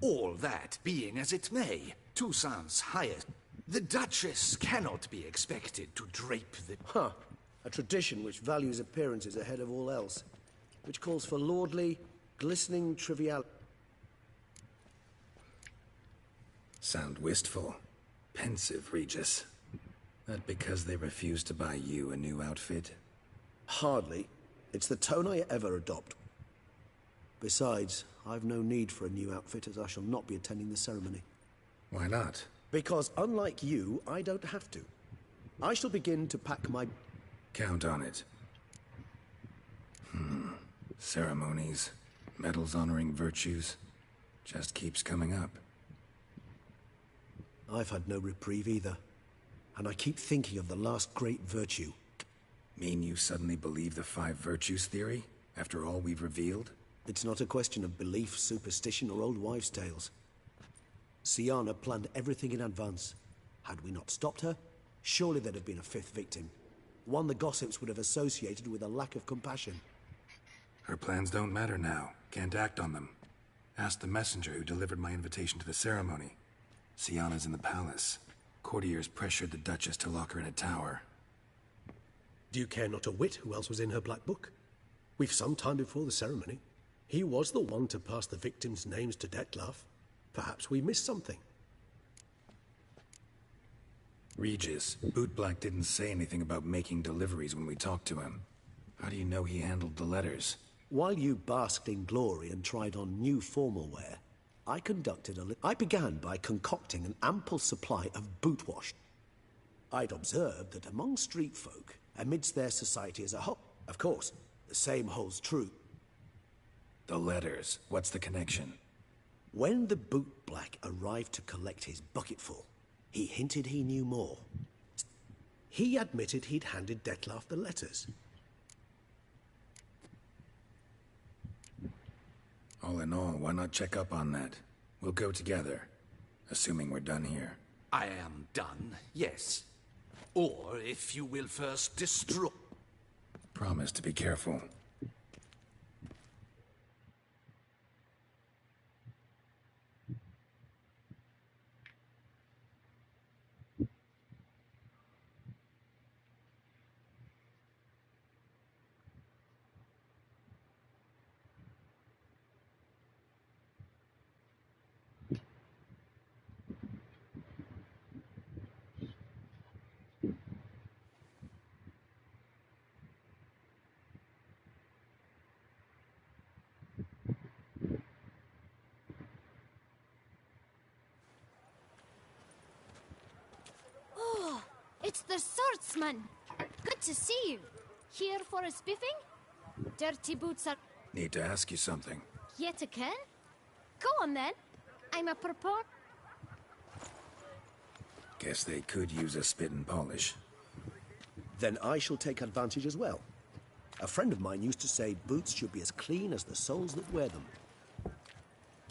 all that being as it may, Toussaint's highest. The Duchess cannot be expected to drape the... Huh. A tradition which values appearances ahead of all else. Which calls for lordly, glistening triviality. Sound wistful. Pensive, Regis. That because they refuse to buy you a new outfit? Hardly. It's the tone I ever adopt. Besides, I've no need for a new outfit as I shall not be attending the ceremony. Why not? Because unlike you, I don't have to. I shall begin to pack my... Count on it. Ceremonies, medals honoring virtues, just keeps coming up. I've had no reprieve either. And I keep thinking of the last great virtue. Mean you suddenly believe the 5 virtues theory, after all we've revealed? It's not a question of belief, superstition, or old wives' tales. Siana planned everything in advance. Had we not stopped her, surely there'd have been a 5th victim. One the gossips would have associated with a lack of compassion. Her plans don't matter now. Can't act on them. Ask the messenger who delivered my invitation to the ceremony. Siana's in the palace. Courtiers pressured the Duchess to lock her in a tower. Do you care not a whit who else was in her black book? We've some time before the ceremony. He was the one to pass the victims' names to Dettlaff. Perhaps we missed something. Regis, Bootblack didn't say anything about making deliveries when we talked to him. How do you know he handled the letters? While you basked in glory and tried on new formal wear, I began by concocting an ample supply of boot wash. I'd observed that among street folk, amidst their society as a whole, of course, the same holds true. The letters, what's the connection? When the bootblack arrived to collect his bucketful, he hinted he knew more. He admitted he'd handed Dettlaff the letters. All in all, why not check up on that? We'll go together, assuming we're done here. I am done, yes. Or if you will first destroy... Promise to be careful. It's the swordsman! Good to see you. Here for a spiffing? Dirty boots are... Need to ask you something. Yet again? Go on then. I'm a propon... Guess they could use a spit and polish. Then I shall take advantage as well. A friend of mine used to say boots should be as clean as the soles that wear them.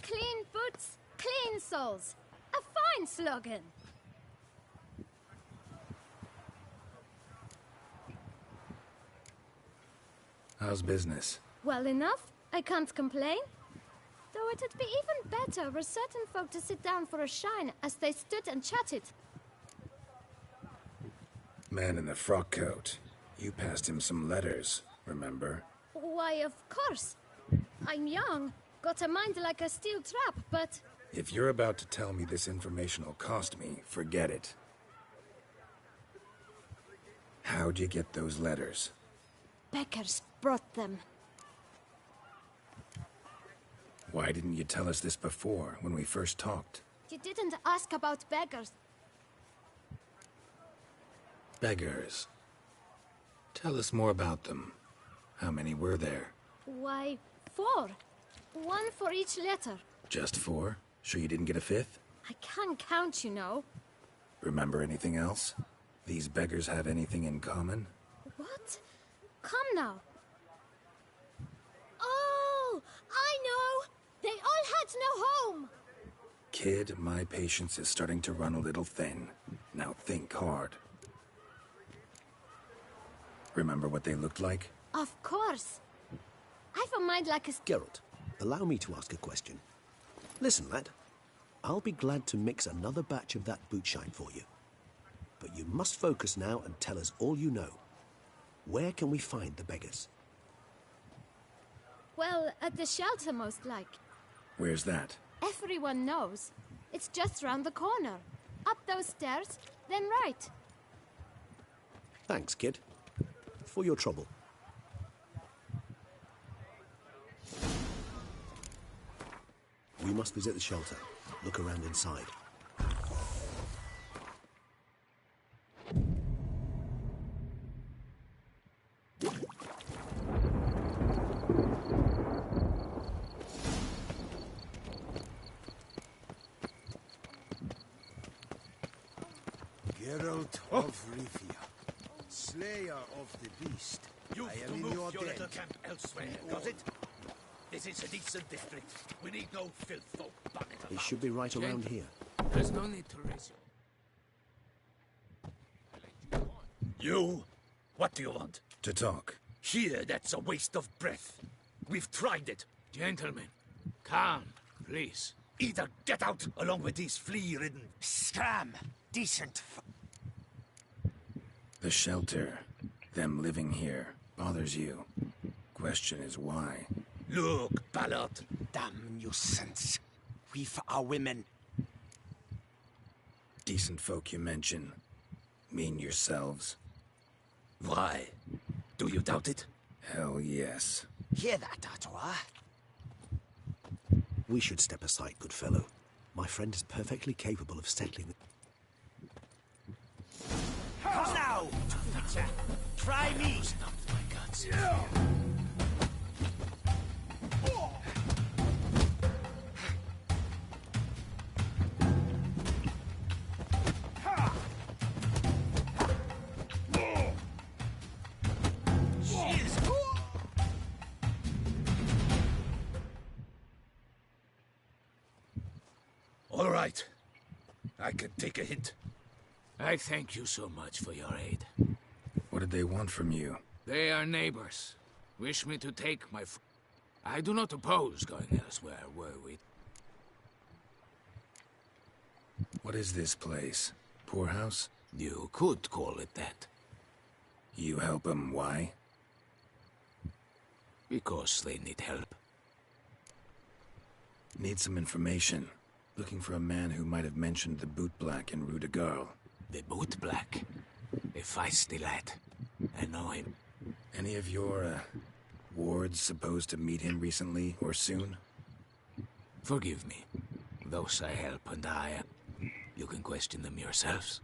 Clean boots, clean soles. A fine slogan. How's business? Well enough. I can't complain. Though it'd be even better were certain folk to sit down for a shine as they stood and chatted. Man in the frock coat. You passed him some letters, remember? Why, of course. I'm young, got a mind like a steel trap, but... If you're about to tell me this information will cost me, forget it. How'd you get those letters? Beckers brought them. Why didn't you tell us this before, when we first talked? You didn't ask about beggars. Beggars. Tell us more about them. How many were there? Why, 4. 1 for each letter. Just 4? Sure you didn't get a 5th? I can't count, you know. Remember anything else? These beggars have anything in common? What? Come now. Oh, I know! They all had no home! Kid, my patience is starting to run a little thin. Now think hard. Remember what they looked like? Of course. I've a mind like a... Geralt, allow me to ask a question. Listen, lad. I'll be glad to mix another batch of that bootshine for you. But you must focus now and tell us all you know. Where can we find the beggars? Well, at the shelter, most like. Where's that? Everyone knows. It's just round the corner. Up those stairs, then right. Thanks, kid. For your trouble. We must visit the shelter. Look around inside. Geralt of Rivia, slayer of the beast. You've I to am in move your your debt. little camp elsewhere, got it? This is a decent district. We need no filth folk bunning about. It should be right around here. There's no need to raise You? What do you want? To talk. Here, that's a waste of breath. We've tried it. Gentlemen, calm, please. Either get out along with these flea-ridden... Scram! Decent The shelter, them living here, bothers you. Question is why. Look, Ballard. Damn nuisance. We've our women. Decent folk you mention. Mean yourselves? Why? Do you doubt it? Hell yes. Hear that, Artois? We should step aside, good fellow. My friend is perfectly capable of settling the... Come now! Try me! My guts. All right. I can take a hint. I thank you so much for your aid. What did they want from you? They are neighbors. Wish me to take my... I do not oppose going elsewhere, were we? What is this place? Poorhouse? You could call it that. You help them, why? Because they need help. Need some information. Looking for a man who might have mentioned the boot black in Rue de Garl. The boot black. A feisty lad. I know him. Any of your, wards supposed to meet him recently or soon? Forgive me. Those I help and I... You can question them yourselves.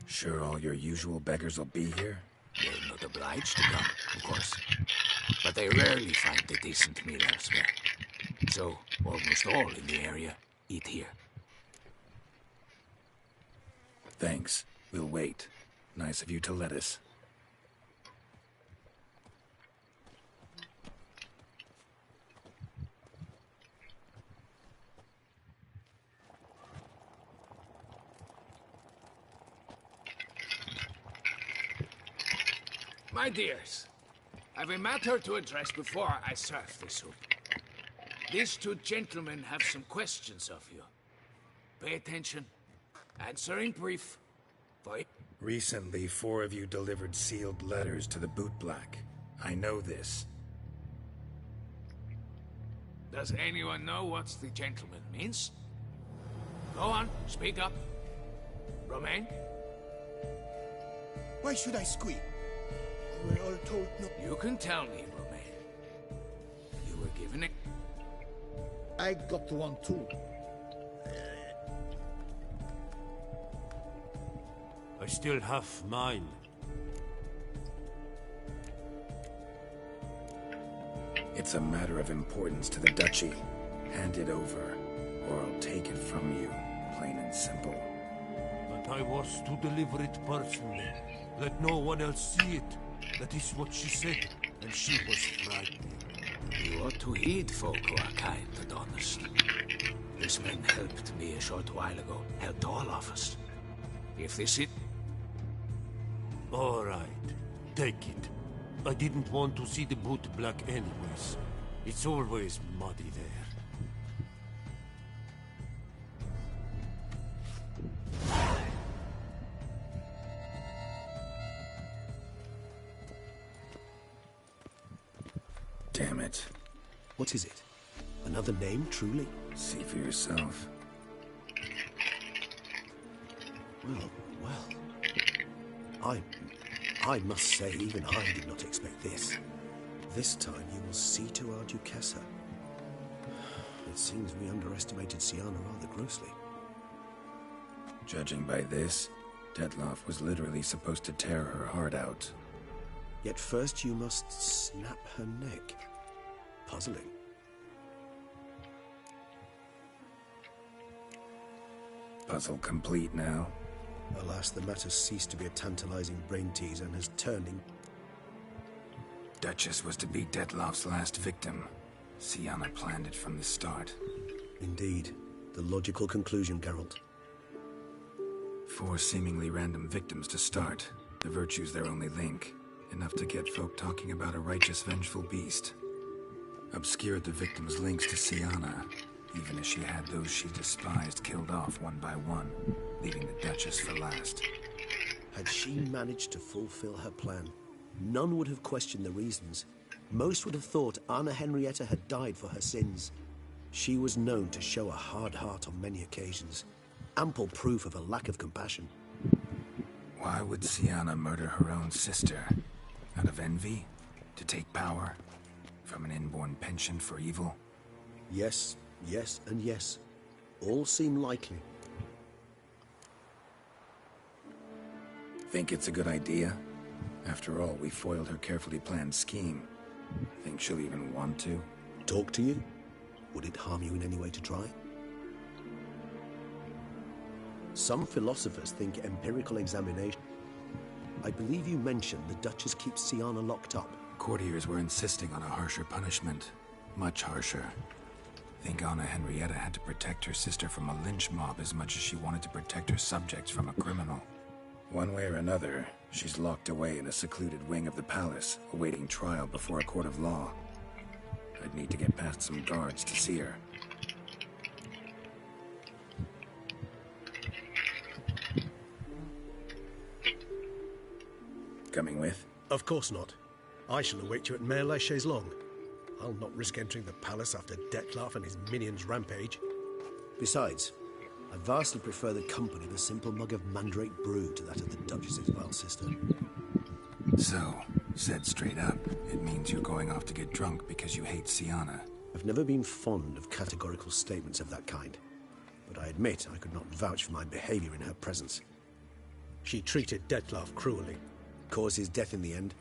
Sure all your usual beggars will be here? They're not obliged to come, of course. But they rarely find a decent meal elsewhere. So, almost all in the area eat here. Thanks. We'll wait. Nice of you to let us. My dears, I've a matter to address before I serve the soup. These two gentlemen have some questions of you. Pay attention Answer in brief. Fight. Recently, 4 of you delivered sealed letters to the Bootblack. I know this. Does anyone know what the gentleman means? Go on, speak up. Romain? Why should I squeal? We were all told no. You can tell me, Romain. You were given it. I got one too. I still have mine. It's a matter of importance to the Duchy. Hand it over, or I'll take it from you, plain and simple. But I was to deliver it personally. Let no one else see it. That is what she said, and she was frightened. You ought to heed folk who are kind and honest. This man helped me a short while ago. Helped all of us. If this is... All right, take it. I didn't want to see the boot black anyways. It's always muddy there. Damn it. What is it? Another name, truly? See for yourself. Well. I must say, even I did not expect this. This time you will see to our Duchessa. It seems we underestimated Sienna rather grossly. Judging by this, Detloff was literally supposed to tear her heart out. Yet first you must snap her neck. Puzzling. Puzzle complete now. Alas, the matter ceased to be a tantalizing brain teaser and has turned in... Duchess was to be Detloff's last victim. Sienna planned it from the start. Indeed. The logical conclusion, Geralt. 4 seemingly random victims to start. The virtue's their only link. Enough to get folk talking about a righteous, vengeful beast. Obscured the victims' links to Sienna, even as she had those she despised killed off one by one, leaving the Duchess for last. Had she managed to fulfill her plan, none would have questioned the reasons. Most would have thought Anna Henrietta had died for her sins. She was known to show a hard heart on many occasions. Ample proof of a lack of compassion. Why would Sienna murder her own sister? Out of envy? To take power? From an inborn penchant for evil? Yes, yes, and yes. All seem likely. Think it's a good idea? After all, we foiled her carefully planned scheme. Think she'll even want to? Talk to you? Would it harm you in any way to try? Some philosophers think empirical examination... I believe you mentioned the Duchess keeps Sienna locked up. Courtiers were insisting on a harsher punishment. Much harsher. Think Anna Henrietta had to protect her sister from a lynch mob as much as she wanted to protect her subjects from a criminal. One way or another, she's locked away in a secluded wing of the palace, awaiting trial before a court of law. I'd need to get past some guards to see her. Coming with? Of course not. I shall await you at Mare la Chaise-Longue. I'll not risk entering the palace after Detloff and his minions rampage. Besides, I vastly prefer the company of a simple mug of mandrake brew to that of the Duchess's vile sister. So, said straight up, it means you're going off to get drunk because you hate Sienna. I've never been fond of categorical statements of that kind, but I admit I could not vouch for my behavior in her presence. She treated Detloff cruelly, caused his death in the end.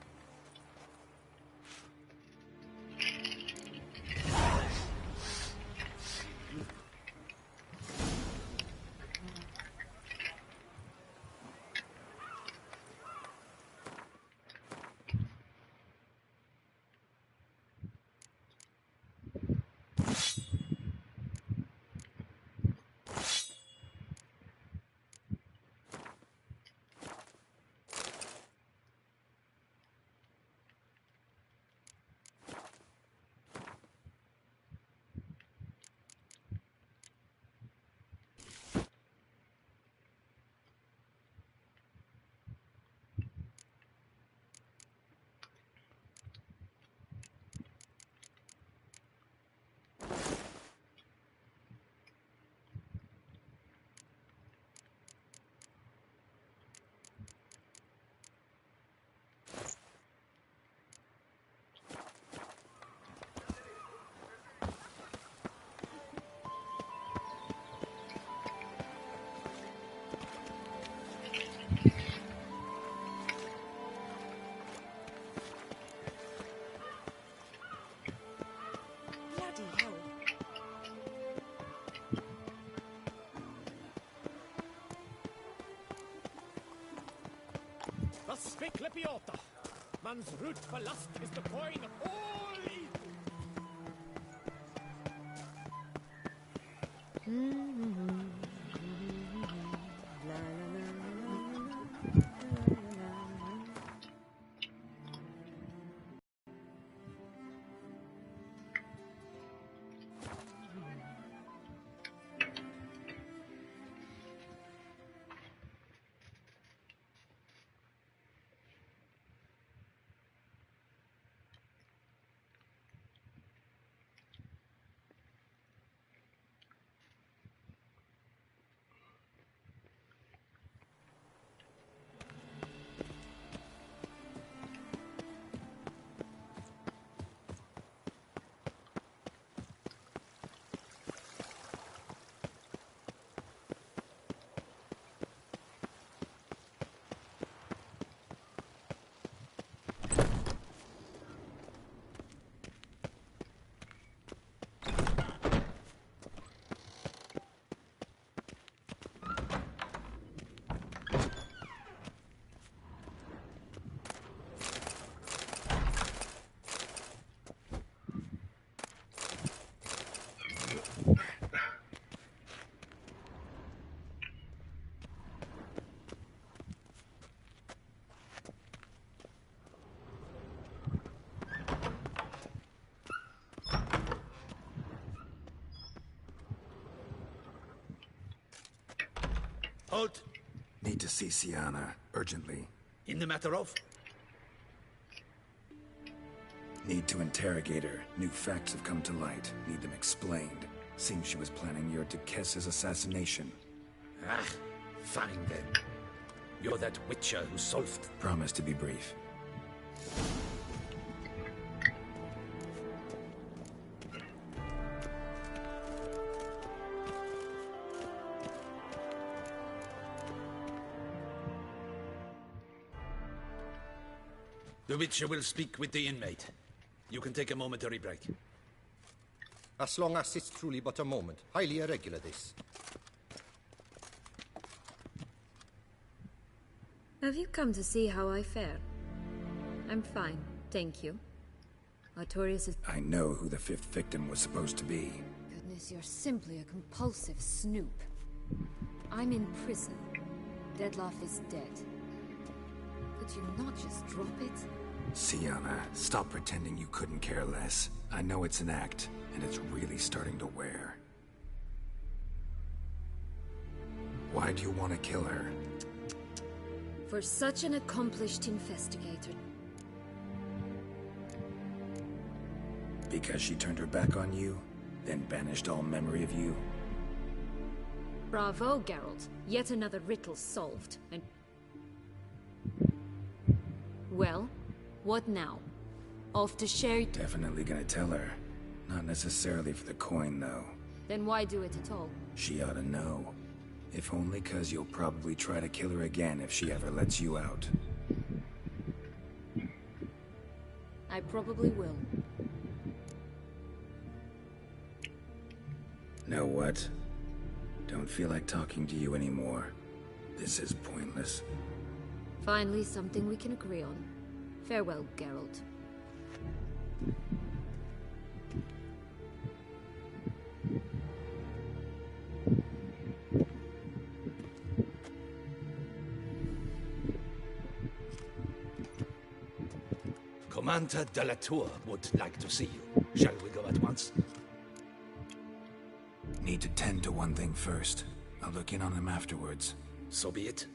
Aspeclepiota. Man's root for lust is the coin of all evil. Halt! Need to see Sienna, urgently. In the matter of? Need to interrogate her. New facts have come to light. Need them explained. Seems she was planning your Duquesse's assassination. Ah, fine then. You're that witcher who solved... Promise to be brief. The Witcher will speak with the inmate. You can take a momentary break. As long as it's truly but a moment. Highly irregular, this. Have you come to see how I fare? I'm fine, thank you. Artorias is... I know who the fifth victim was supposed to be. Goodness, you're simply a compulsive snoop. I'm in prison. Deadloff is dead. Could you not just drop it? Sienna, stop pretending you couldn't care less. I know it's an act, and it's really starting to wear. Why do you want to kill her? For such an accomplished investigator. Because she turned her back on you, then banished all memory of you? Bravo, Geralt. Yet another riddle solved, and... Well, what now? Off to share... Definitely gonna tell her. Not necessarily for the coin, though. Then why do it at all? She ought to know. If only 'cause you'll probably try to kill her again if she ever lets you out. I probably will. Know what? Don't feel like talking to you anymore. This is pointless. Finally, something we can agree on. Farewell, Geralt. Commander de la Tour would like to see you. Shall we go at once? Need to tend to one thing first. I'll look in on him afterwards. So be it.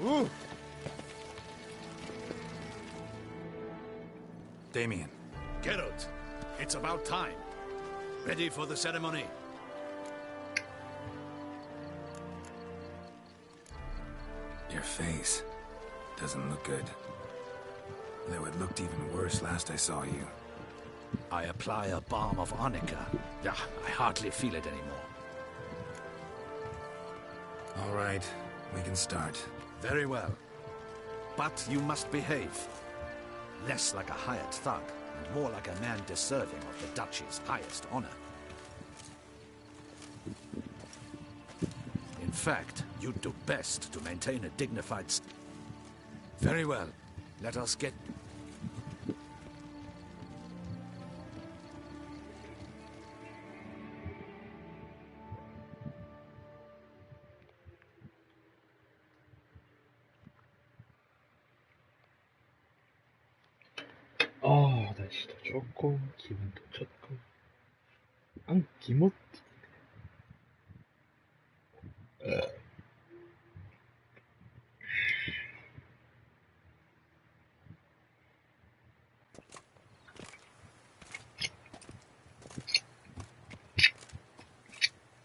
Ooh. Damien. Geralt, it's about time. Ready for the ceremony? Your face doesn't look good. Though it looked even worse last I saw you. I apply a balm of arnica. Yeah, I hardly feel it anymore. All right, we can start. Very well. But you must behave. Less like a hired thug, and more like a man deserving of the Duchy's highest honor. In fact, you'd do best to maintain a dignified... Very well. Let us get... 날씨도 좋고 기분도 좋고 기모티.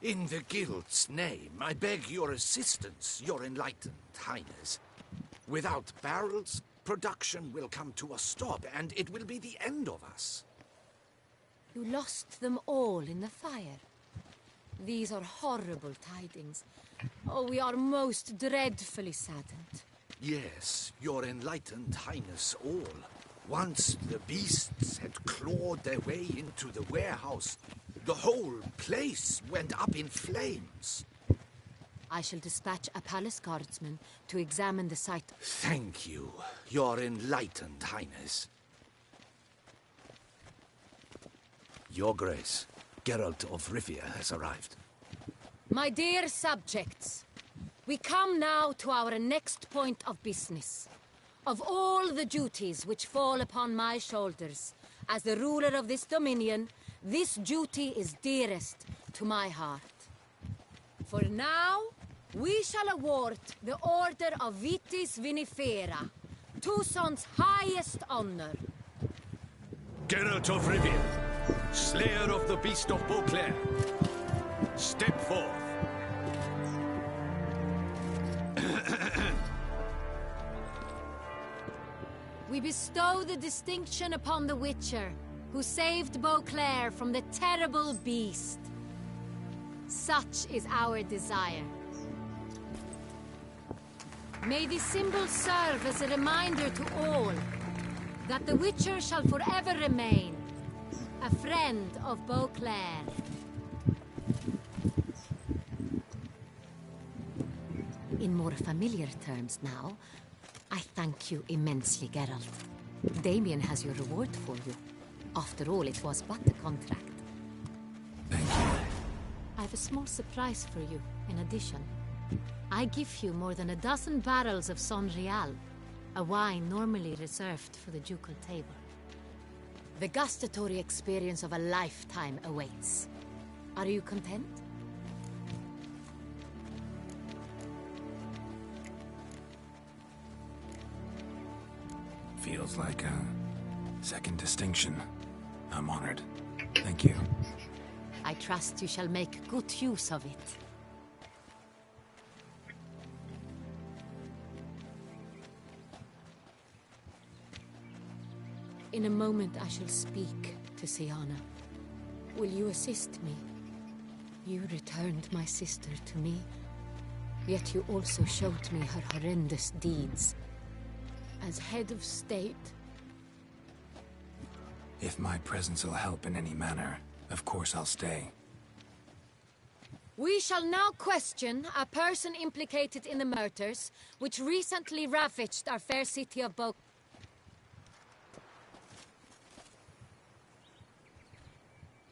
In the Guild's name, I beg your assistance, your enlightened highness. Without barrels, production will come to a stop, and it will be the end of us. You lost them all in the fire. These are horrible tidings. Oh, we are most dreadfully saddened. Yes, your enlightened highness all. Once the beasts had clawed their way into the warehouse, the whole place went up in flames. I shall dispatch a palace guardsman to examine the site. Thank you, your enlightened highness. Your Grace, Geralt of Rivia has arrived. My dear subjects, we come now to our next point of business. Of all the duties which fall upon my shoulders, as the ruler of this dominion, this duty is dearest to my heart. For now, we shall award the Order of Vitis Vinifera, Tucson's highest honor. Geralt of Rivia, slayer of the beast of Beauclair, step forth. We bestow the distinction upon the Witcher, who saved Beauclair from the terrible beast. Such is our desire. May this symbol serve as a reminder to all that the Witcher shall forever remain a friend of Beauclair. In more familiar terms now, I thank you immensely, Geralt. Damien has your reward for you. After all, it was but a contract. Thank you. I have a small surprise for you, in addition. I give you more than a dozen barrels of Son Real, a wine normally reserved for the ducal table. The gustatory experience of a lifetime awaits. Are you content? Feels like a second distinction. I'm honored. Thank you. I trust you shall make good use of it. In a moment I shall speak to Siana. Will you assist me? You returned my sister to me, yet you also showed me her horrendous deeds. As head of state... If my presence will help in any manner, of course I'll stay. We shall now question a person implicated in the murders, which recently ravaged our fair city of Beauclair.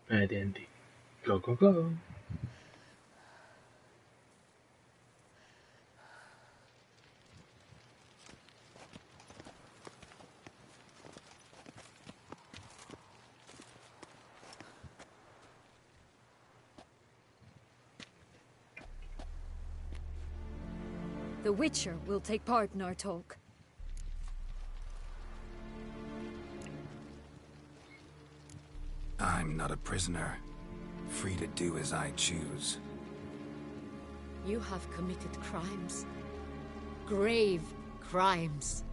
Bad ending. Go, go, go. The Witcher will take part in our talk. I'm not a prisoner, free to do as I choose. You have committed crimes. Grave crimes.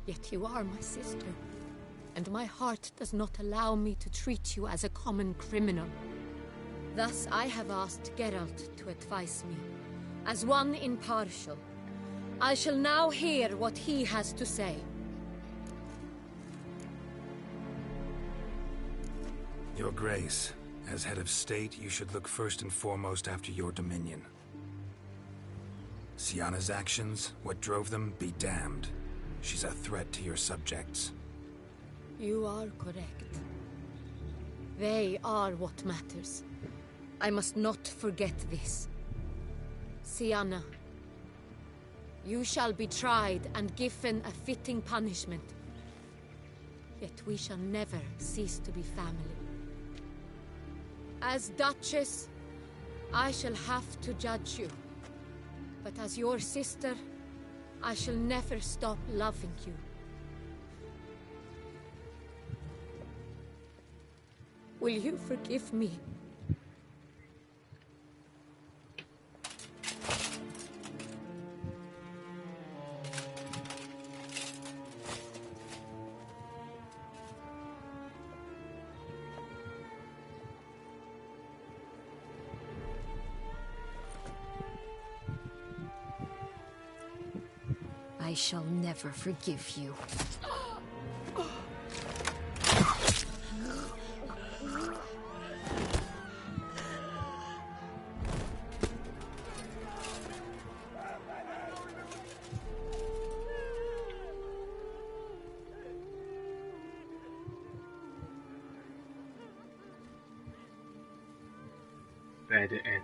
Yet you are my sister, and my heart does not allow me to treat you as a common criminal. Thus I have asked Geralt to advise me, as one impartial. I shall now hear what he has to say. Your Grace, as head of state, you should look first and foremost after your dominion. Syanna's actions, what drove them, be damned. She's a threat to your subjects. You are correct. They are what matters. I must not forget this. Syanna, you shall be tried and given a fitting punishment. Yet we shall never cease to be family. As Duchess, I shall have to judge you. But as your sister, I shall never stop loving you. Will you forgive me? I shall never forgive you. Bad ending.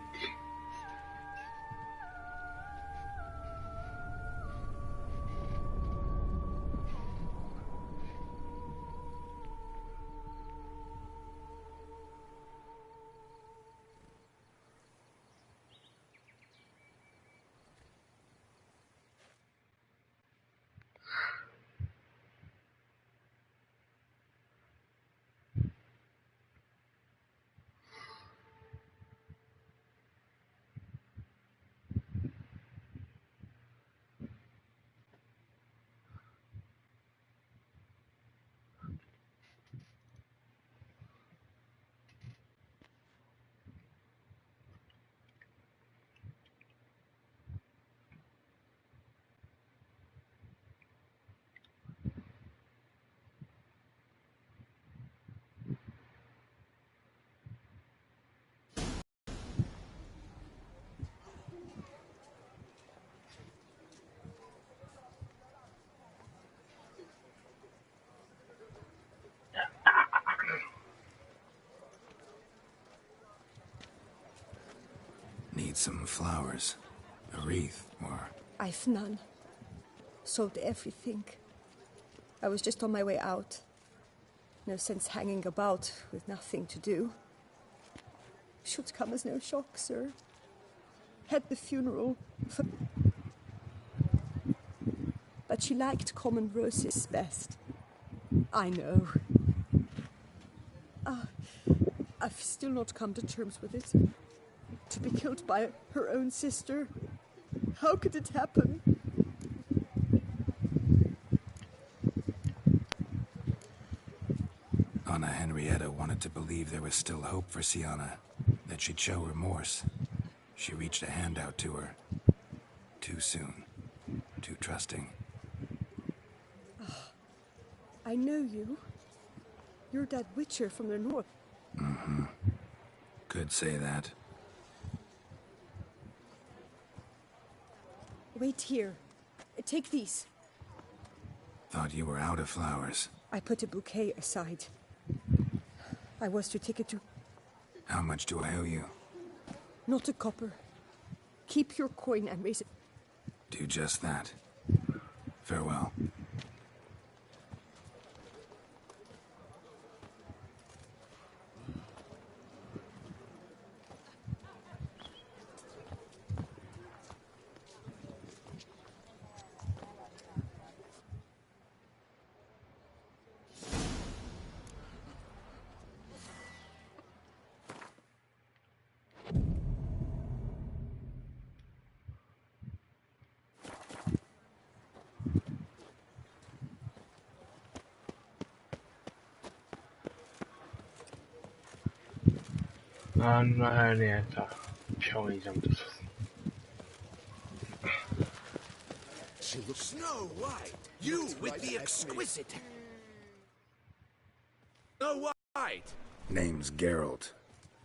Need some flowers, a wreath, or... I've none. Sold everything. I was just on my way out. No sense hanging about with nothing to do. Should come as no shock, sir. Had the funeral for... But she liked common roses best. I know. I've still not come to terms with it. To be killed by her own sister. How could it happen? Anna Henrietta wanted to believe there was still hope for Syanna, that she'd show remorse. She reached a hand out to her. Too soon. Too trusting. I know you. You're that Witcher from the north. Mm-hmm. Could say that. Wait here. Take these. Thought you were out of flowers. I put a bouquet aside. I was to take it to... How much do I owe you? Not a copper. Keep your coin and raise it. Do just that. Farewell. 안마려워 평이 잠들었어. She looks Snow White. You with the exquisite. Snow White. Name's Geralt.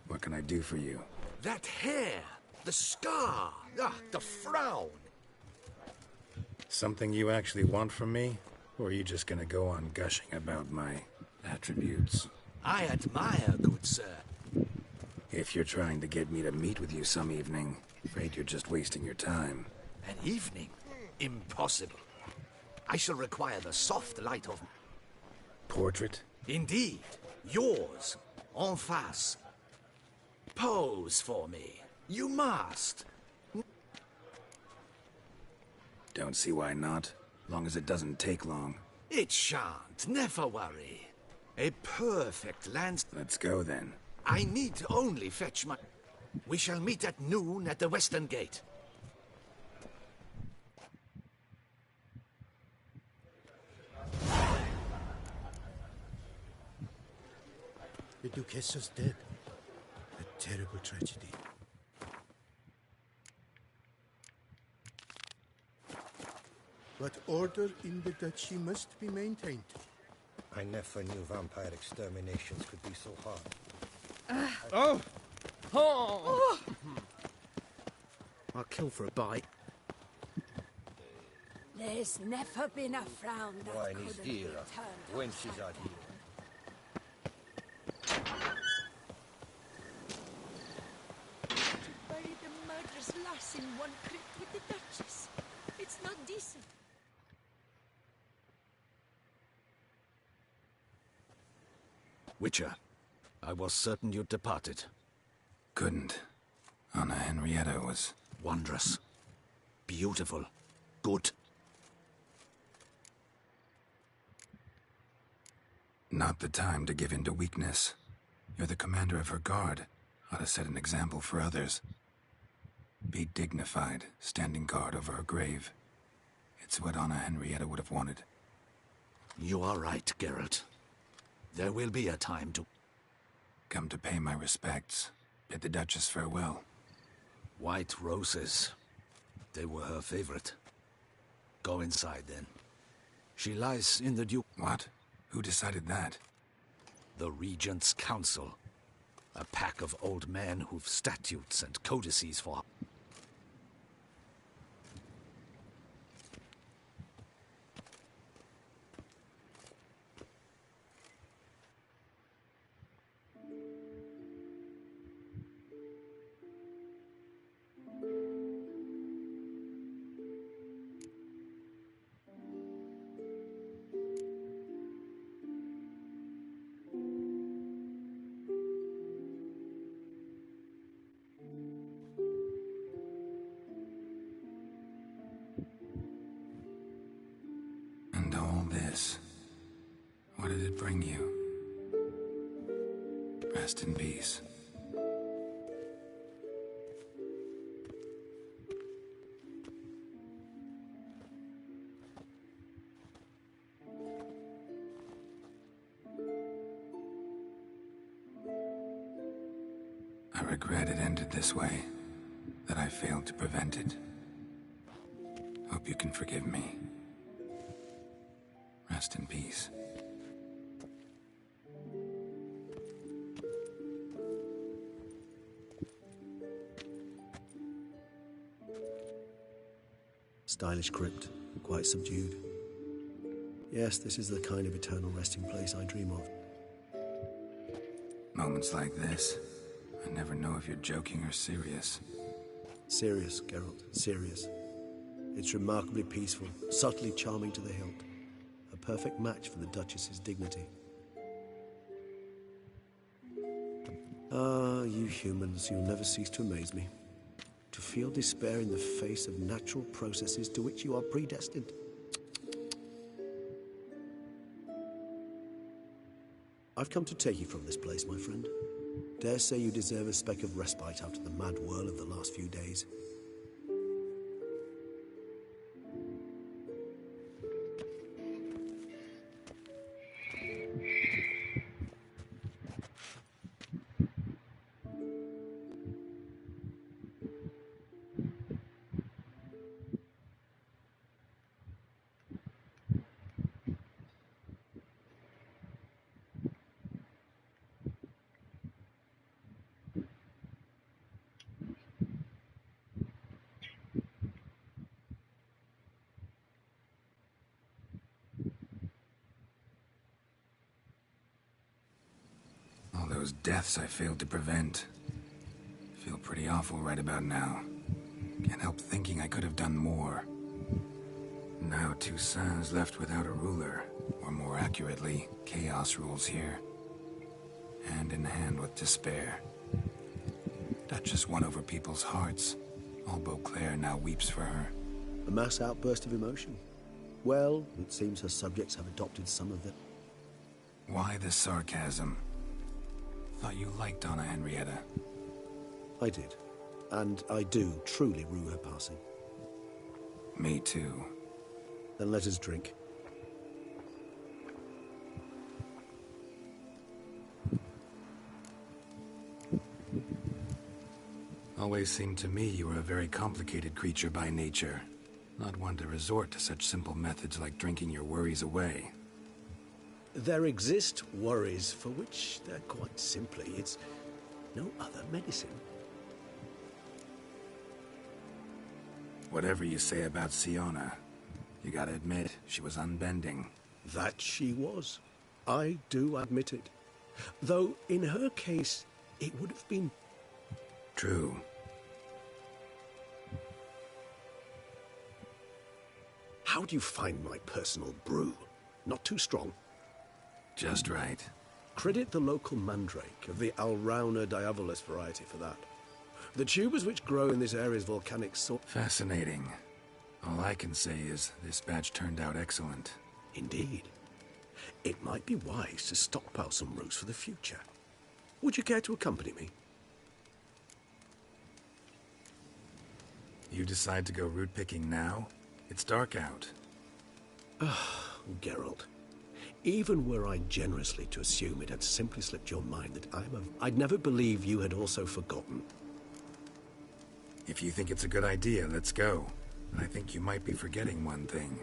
What can I do for you? That hair, the scar, the frown. Something you actually want from me? Or are you just gonna go on gushing about my attributes? I admire, good sir. If you're trying to get me to meet with you some evening, afraid you're just wasting your time. An evening? Impossible. I shall require the soft light of... Portrait? Indeed. Yours. En face. Pose for me. You must. Don't see why not. Long as it doesn't take long. It shan't. Never worry. A perfect landscape. Let's go then. I need only fetch my... We shall meet at noon at the western gate. The Duchess is dead. A terrible tragedy. But order in the duchy must be maintained. I never knew vampire exterminations could be so hard. I'll kill for a bite. There's never been a frown that Why, couldn't his be ear. turned When she's out here. to bury the murderous lass in one crypt with the Duchess. It's not decent. Witcher, I was certain you'd departed. Couldn't. Anna Henrietta was... Wondrous. Beautiful. Good. Not the time to give in to weakness. You're the commander of her guard. Ought to set an example for others. Be dignified, standing guard over her grave. It's what Anna Henrietta would have wanted. You are right, Geralt. There will be a time to... Come to pay my respects. Bid the Duchess farewell. White roses. They were her favorite. Go inside, then. She lies in the Duke... What? Who decided that? The Regent's Council. A pack of old men who've statutes and codices for... And all this, what did it bring you? Rest in peace. I regret it ended this way, that I failed to prevent it. Hope you can forgive me. Rest in peace. Stylish crypt, quite subdued. Yes, this is the kind of eternal resting place I dream of. Moments like this, I never know if you're joking or serious. Serious, Geralt, serious. It's remarkably peaceful, subtly charming to the hilt. A perfect match for the Duchess's dignity. Ah, you humans, you'll never cease to amaze me. To feel despair in the face of natural processes to which you are predestined. I've come to take you from this place, my friend. Dare say you deserve a speck of respite after the mad whirl of the last few days. those deaths I failed to prevent. Feel pretty awful right about now. Can't help thinking I could have done more. Now Toussaint's left without a ruler, or more accurately, chaos rules here. Hand in hand with despair. Duchess won over people's hearts. All Beauclair now weeps for her. A mass outburst of emotion. Well, it seems her subjects have adopted some of it. Why the sarcasm? Thought you liked Donna Henrietta. I did. And I do truly rue her passing. Me too. Then let us drink. Always seemed to me you were a very complicated creature by nature. Not one to resort to such simple methods like drinking your worries away. There exist worries for which they're quite simply, it's no other medicine. Whatever you say about Siona, you gotta admit, she was unbending. That she was. I do admit it. Though, in her case, it would have been... True. How do you find my personal brew? Not too strong? Just right. Credit the local mandrake of the Alrauna diavolis variety for that. The tubers which grow in this area's volcanic soil... Fascinating. All I can say is this batch turned out excellent. Indeed. It might be wise to stockpile some roots for the future. Would you care to accompany me? You decide to go root picking now? It's dark out. Geralt. Even were I generously to assume it had simply slipped your mind that I'd never believe you had also forgotten. If you think it's a good idea, let's go. I think you might be forgetting one thing.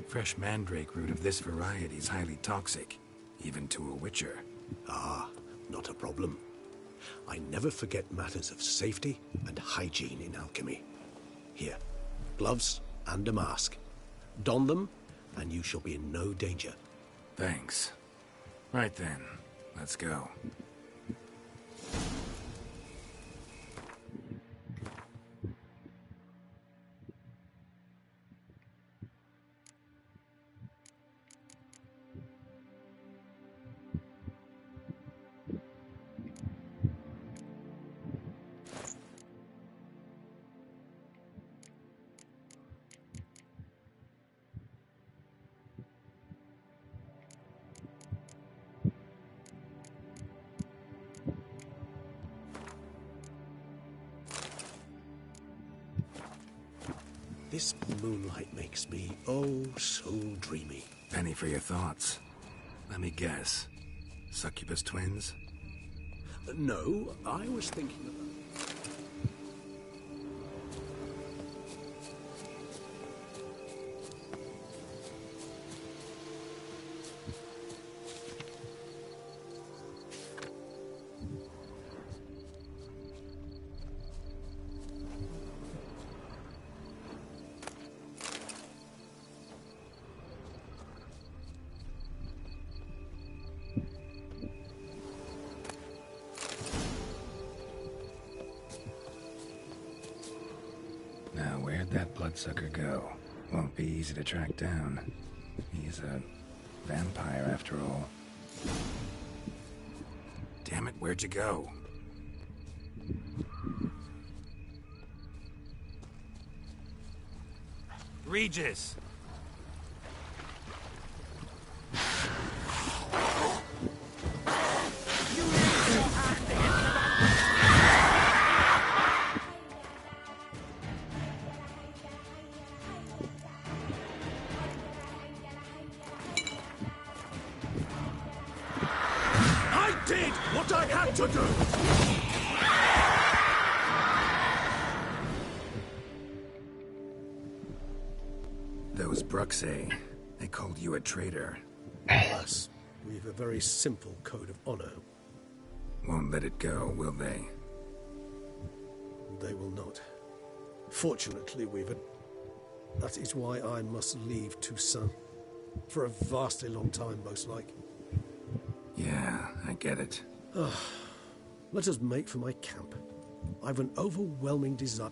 Fresh mandrake root of this variety is highly toxic, even to a witcher. Ah, not a problem. I never forget matters of safety and hygiene in alchemy. Here, gloves and a mask. Don them, and you shall be in no danger. Thanks. Right then, let's go. This moonlight makes me, oh, so dreamy. Penny for your thoughts. Let me guess. Succubus twins? No, I was thinking about... That bloodsucker go? Won't be easy to track down. He's a vampire after all. Damn it, where'd you go? Regis! Those Bruxay, they called you a traitor. Alas, we've a very simple code of honor. Won't let it go, will they? They will not. Fortunately, that is why I must leave Toussaint. For a vastly long time, most like. Yeah, I get it. Let us make for my camp. I've an overwhelming desire.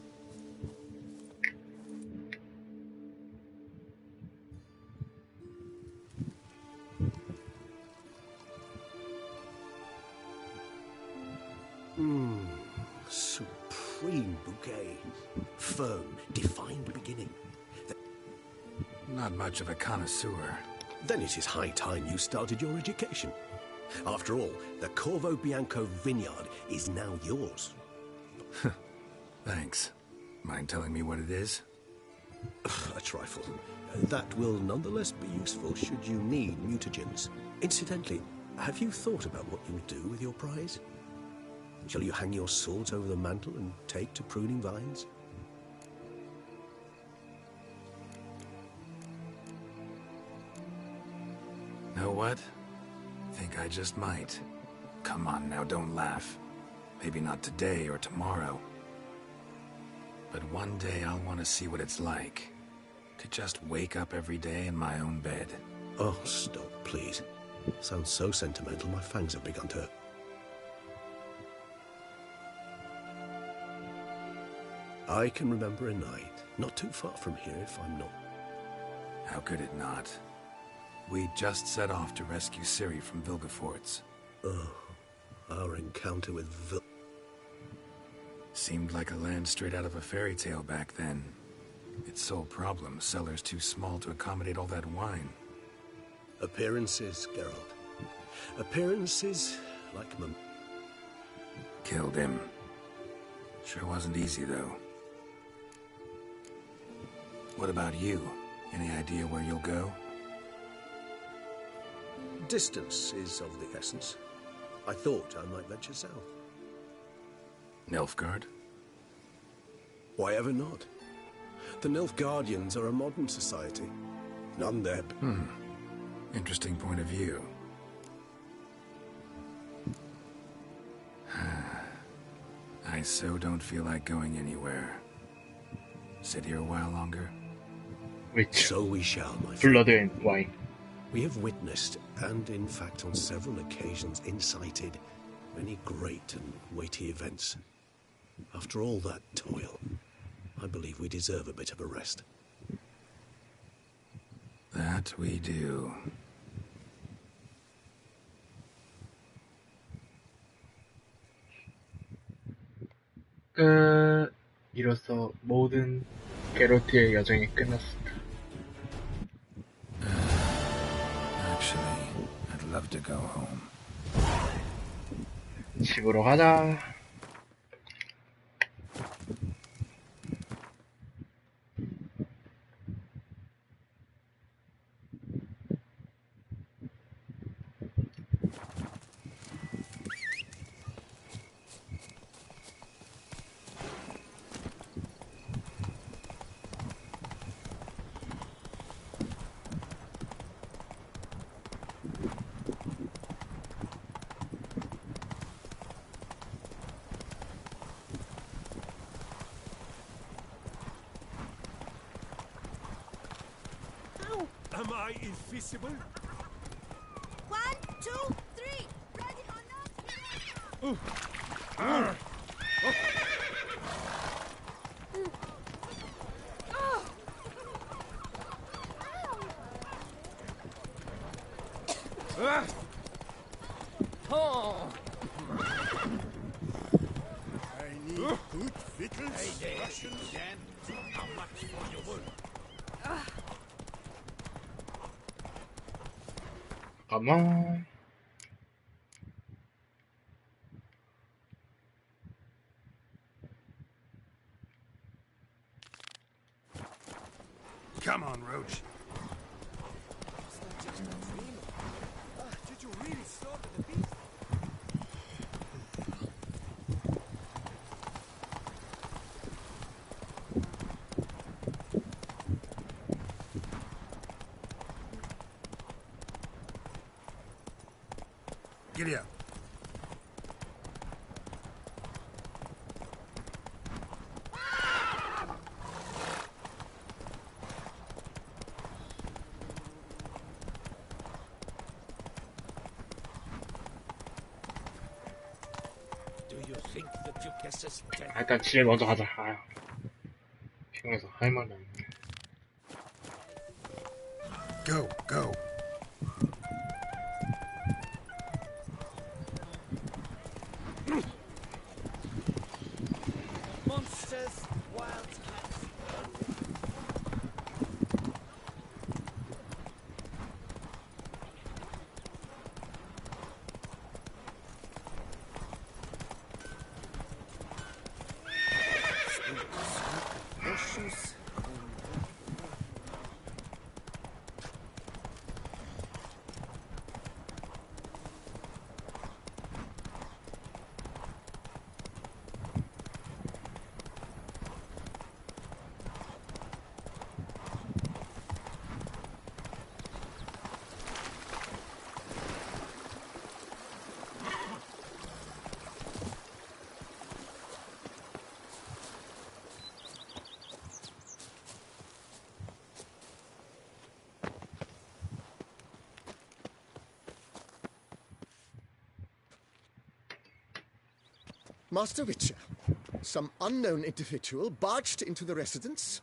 Supreme bouquet. Firm, defined beginning. Not much of a connoisseur. Then it is high time you started your education. After all, the Corvo Bianco vineyard is now yours. Thanks. Mind telling me what it is? A trifle. That will nonetheless be useful should you need mutagens. Incidentally, have you thought about what you'll do with your prize? Shall you hang your swords over the mantle and take to pruning vines? Know what? Think I just might. Come on now, don't laugh. Maybe not today or tomorrow. But one day I'll want to see what it's like. To just wake up every day in my own bed. Oh, stop, please. Sounds so sentimental, my fangs have begun to hurt. I can remember a night, not too far from here if I'm not. How could it not? We just set off to rescue Ciri from Vilgefortz. Oh, our encounter with Seemed like a land straight out of a fairy tale back then. Its sole problem, cellars too small to accommodate all that wine. Appearances, Geralt. Appearances like Killed him. Sure wasn't easy, though. What about you? Any idea where you'll go? Distance is of the essence. I thought I might venture south. Nilfgaard? Why ever not? The Nilfgaardians are a modern society. None there. Interesting point of view. I so don't feel like going anywhere. Sit here a while longer? So we shall, my friend. Blood and wine. We have witnessed, and in fact on several occasions incited, many great and weighty events. After all that toil, I believe we deserve a bit of a rest. That we do. 끝. 이로써 모든 게로트의 여정이 끝났습니다. Actually, I'd love to go home. 집으로 가자. Am I invisible? 1, 2, 3. Ready or not? I need good victuals. Hey there, Russians, and how much for your work? 잠깐만. Come on, Roach. Did you really slaughter the beast? Giddy up. monsters will tell. 일단 집에 먼저 가자. 아유, 피곤해서 할 말이 없네. Go, go. Monsters, wild cats. Horseshoes. Master Witcher, some unknown individual barged into the residence.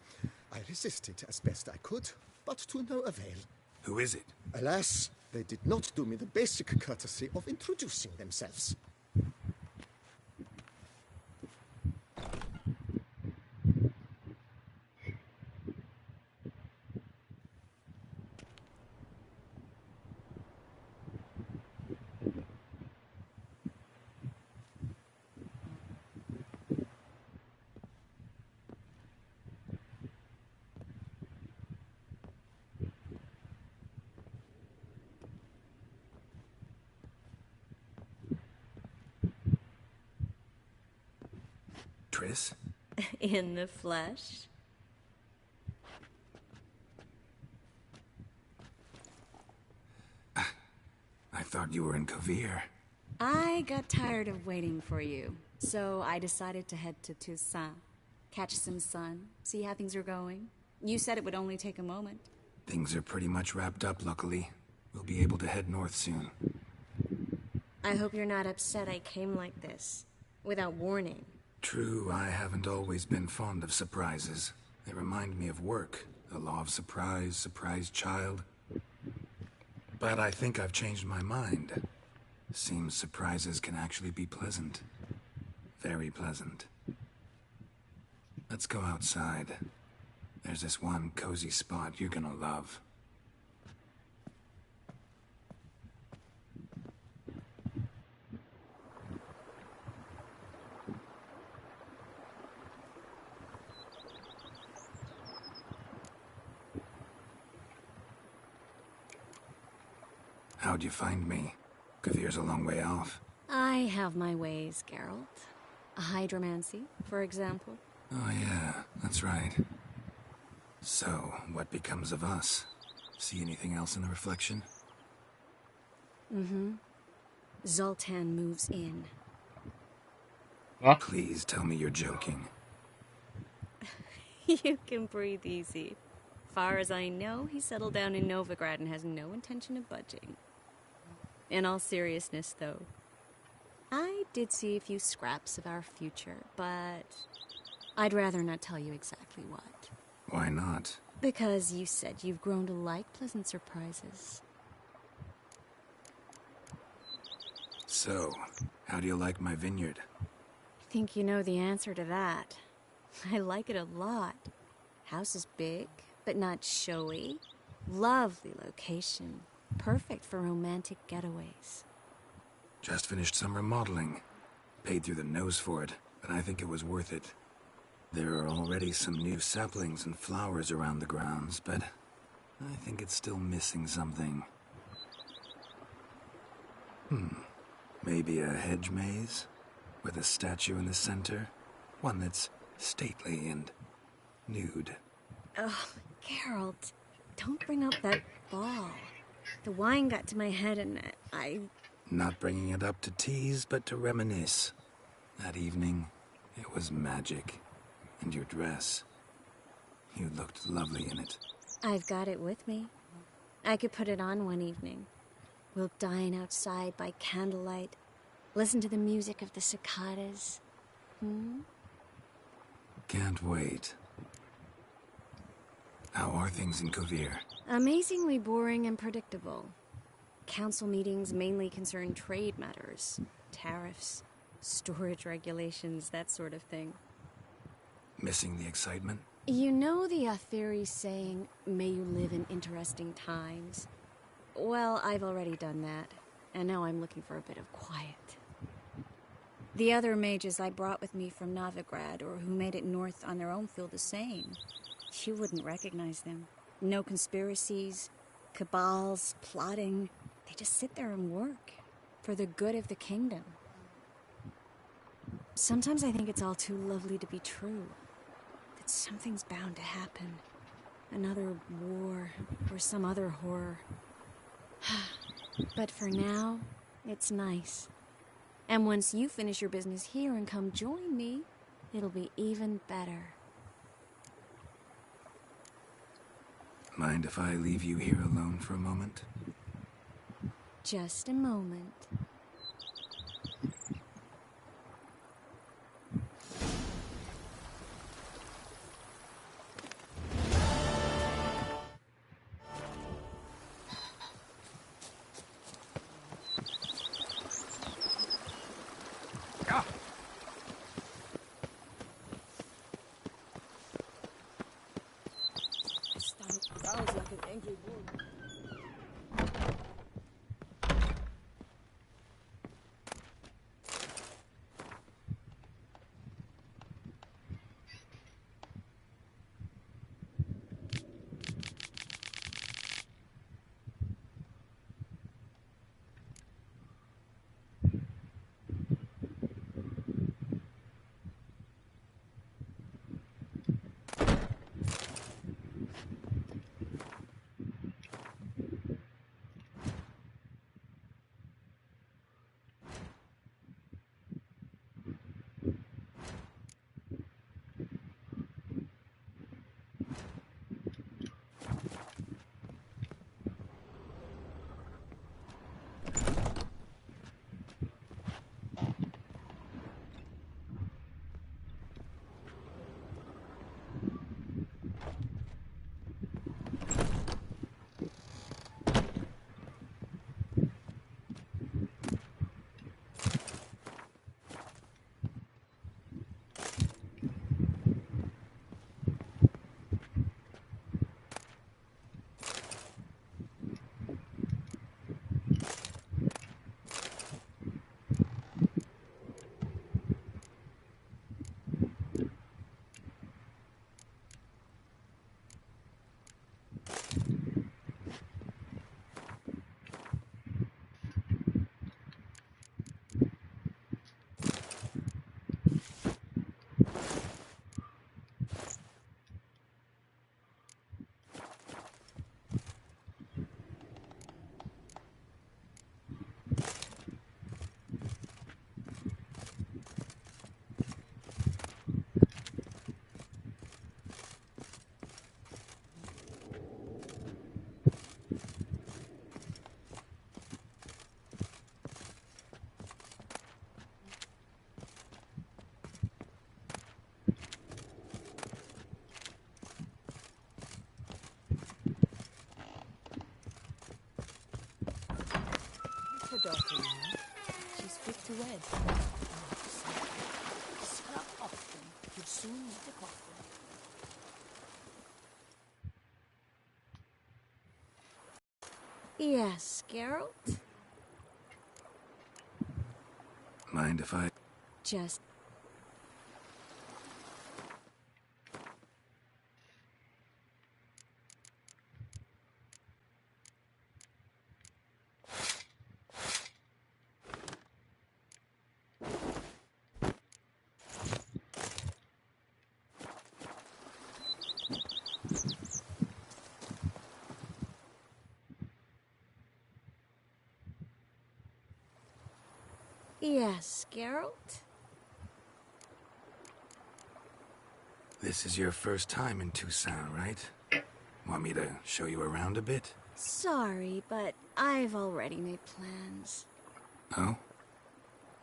I resisted as best I could, but to no avail. Who is it? Alas, they did not do me the basic courtesy of introducing themselves. Triss? In the flesh? I thought you were in Kavir. I got tired of waiting for you, so I decided to head to Toussaint. Catch some sun, see how things are going. You said it would only take a moment. Things are pretty much wrapped up, luckily. We'll be able to head north soon. I hope you're not upset I came like this, without warning. True, I haven't always been fond of surprises. They remind me of work. The law of surprise, surprise child. But I think I've changed my mind. Seems surprises can actually be pleasant. Very pleasant. Let's go outside. There's this one cozy spot you're gonna love. How'd you find me? Kavir's a long way off. I have my ways, Geralt. A hydromancy, for example. Oh yeah, that's right. So, what becomes of us? See anything else in the reflection? Mm-hmm. Zoltan moves in. What? Please tell me you're joking. You can breathe easy. Far as I know, he settled down in Novigrad and has no intention of budging. In all seriousness, though, I did see a few scraps of our future, but I'd rather not tell you exactly what. Why not? Because you said you've grown to like pleasant surprises. So, how do you like my vineyard? I think you know the answer to that. I like it a lot. House is big, but not showy. Lovely location. Perfect for romantic getaways. Just finished some remodeling. Paid through the nose for it, but I think it was worth it. There are already some new saplings and flowers around the grounds, but I think it's still missing something. Maybe a hedge maze? With a statue in the center? One that's stately and nude. Oh, Geralt, don't bring up that ball. The wine got to my head and I... Not bringing it up to tease, but to reminisce. That evening, it was magic. And your dress. You looked lovely in it. I've got it with me. I could put it on one evening. We'll dine outside by candlelight, listen to the music of the cicadas. Hmm? Can't wait. How are things in Kovir? Amazingly boring and predictable. Council meetings mainly concern trade matters, tariffs, storage regulations, that sort of thing. Missing the excitement? You know the Aetheri saying, may you live in interesting times? Well, I've already done that, and now I'm looking for a bit of quiet. The other mages I brought with me from Novigrad, or who made it north on their own, feel the same. You wouldn't recognize them. No conspiracies, cabals, plotting. They just sit there and work, for the good of the kingdom. Sometimes I think it's all too lovely to be true. That something's bound to happen. Another war, or some other horror. But for now, it's nice. And once you finish your business here and come join me, it'll be even better. Mind if I leave you here alone for a moment? Just a moment. Sounds like an angry bull. her daughter, you know. She's fit to wed. Scrap often would soon meet the coffin. Yes, Geralt? Mind if I... Just... Yes, Geralt? This is your first time in Toussaint, right? Want me to show you around a bit? Sorry, but I've already made plans. Oh?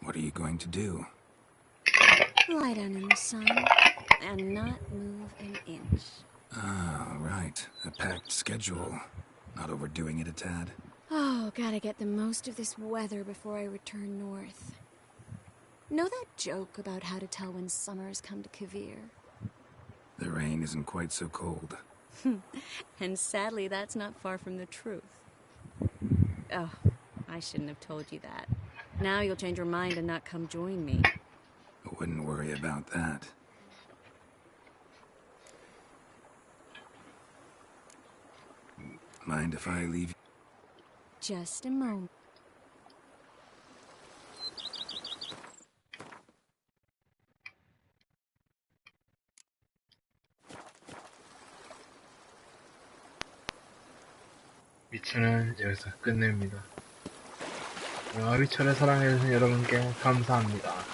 What are you going to do? Lie down in the sun and not move an inch. Ah, right. A packed schedule. Not overdoing it a tad. Oh, gotta get the most of this weather before I return north. Know that joke about how to tell when summer's come to Kavir? The rain isn't quite so cold. And sadly, that's not far from the truth. Oh, I shouldn't have told you that. Now you'll change your mind and not come join me. I wouldn't worry about that. Mind if I leave? Just a moment. 위쳐는 여기서 끝냅니다. 위쳐를 사랑해주신 여러분께 감사합니다.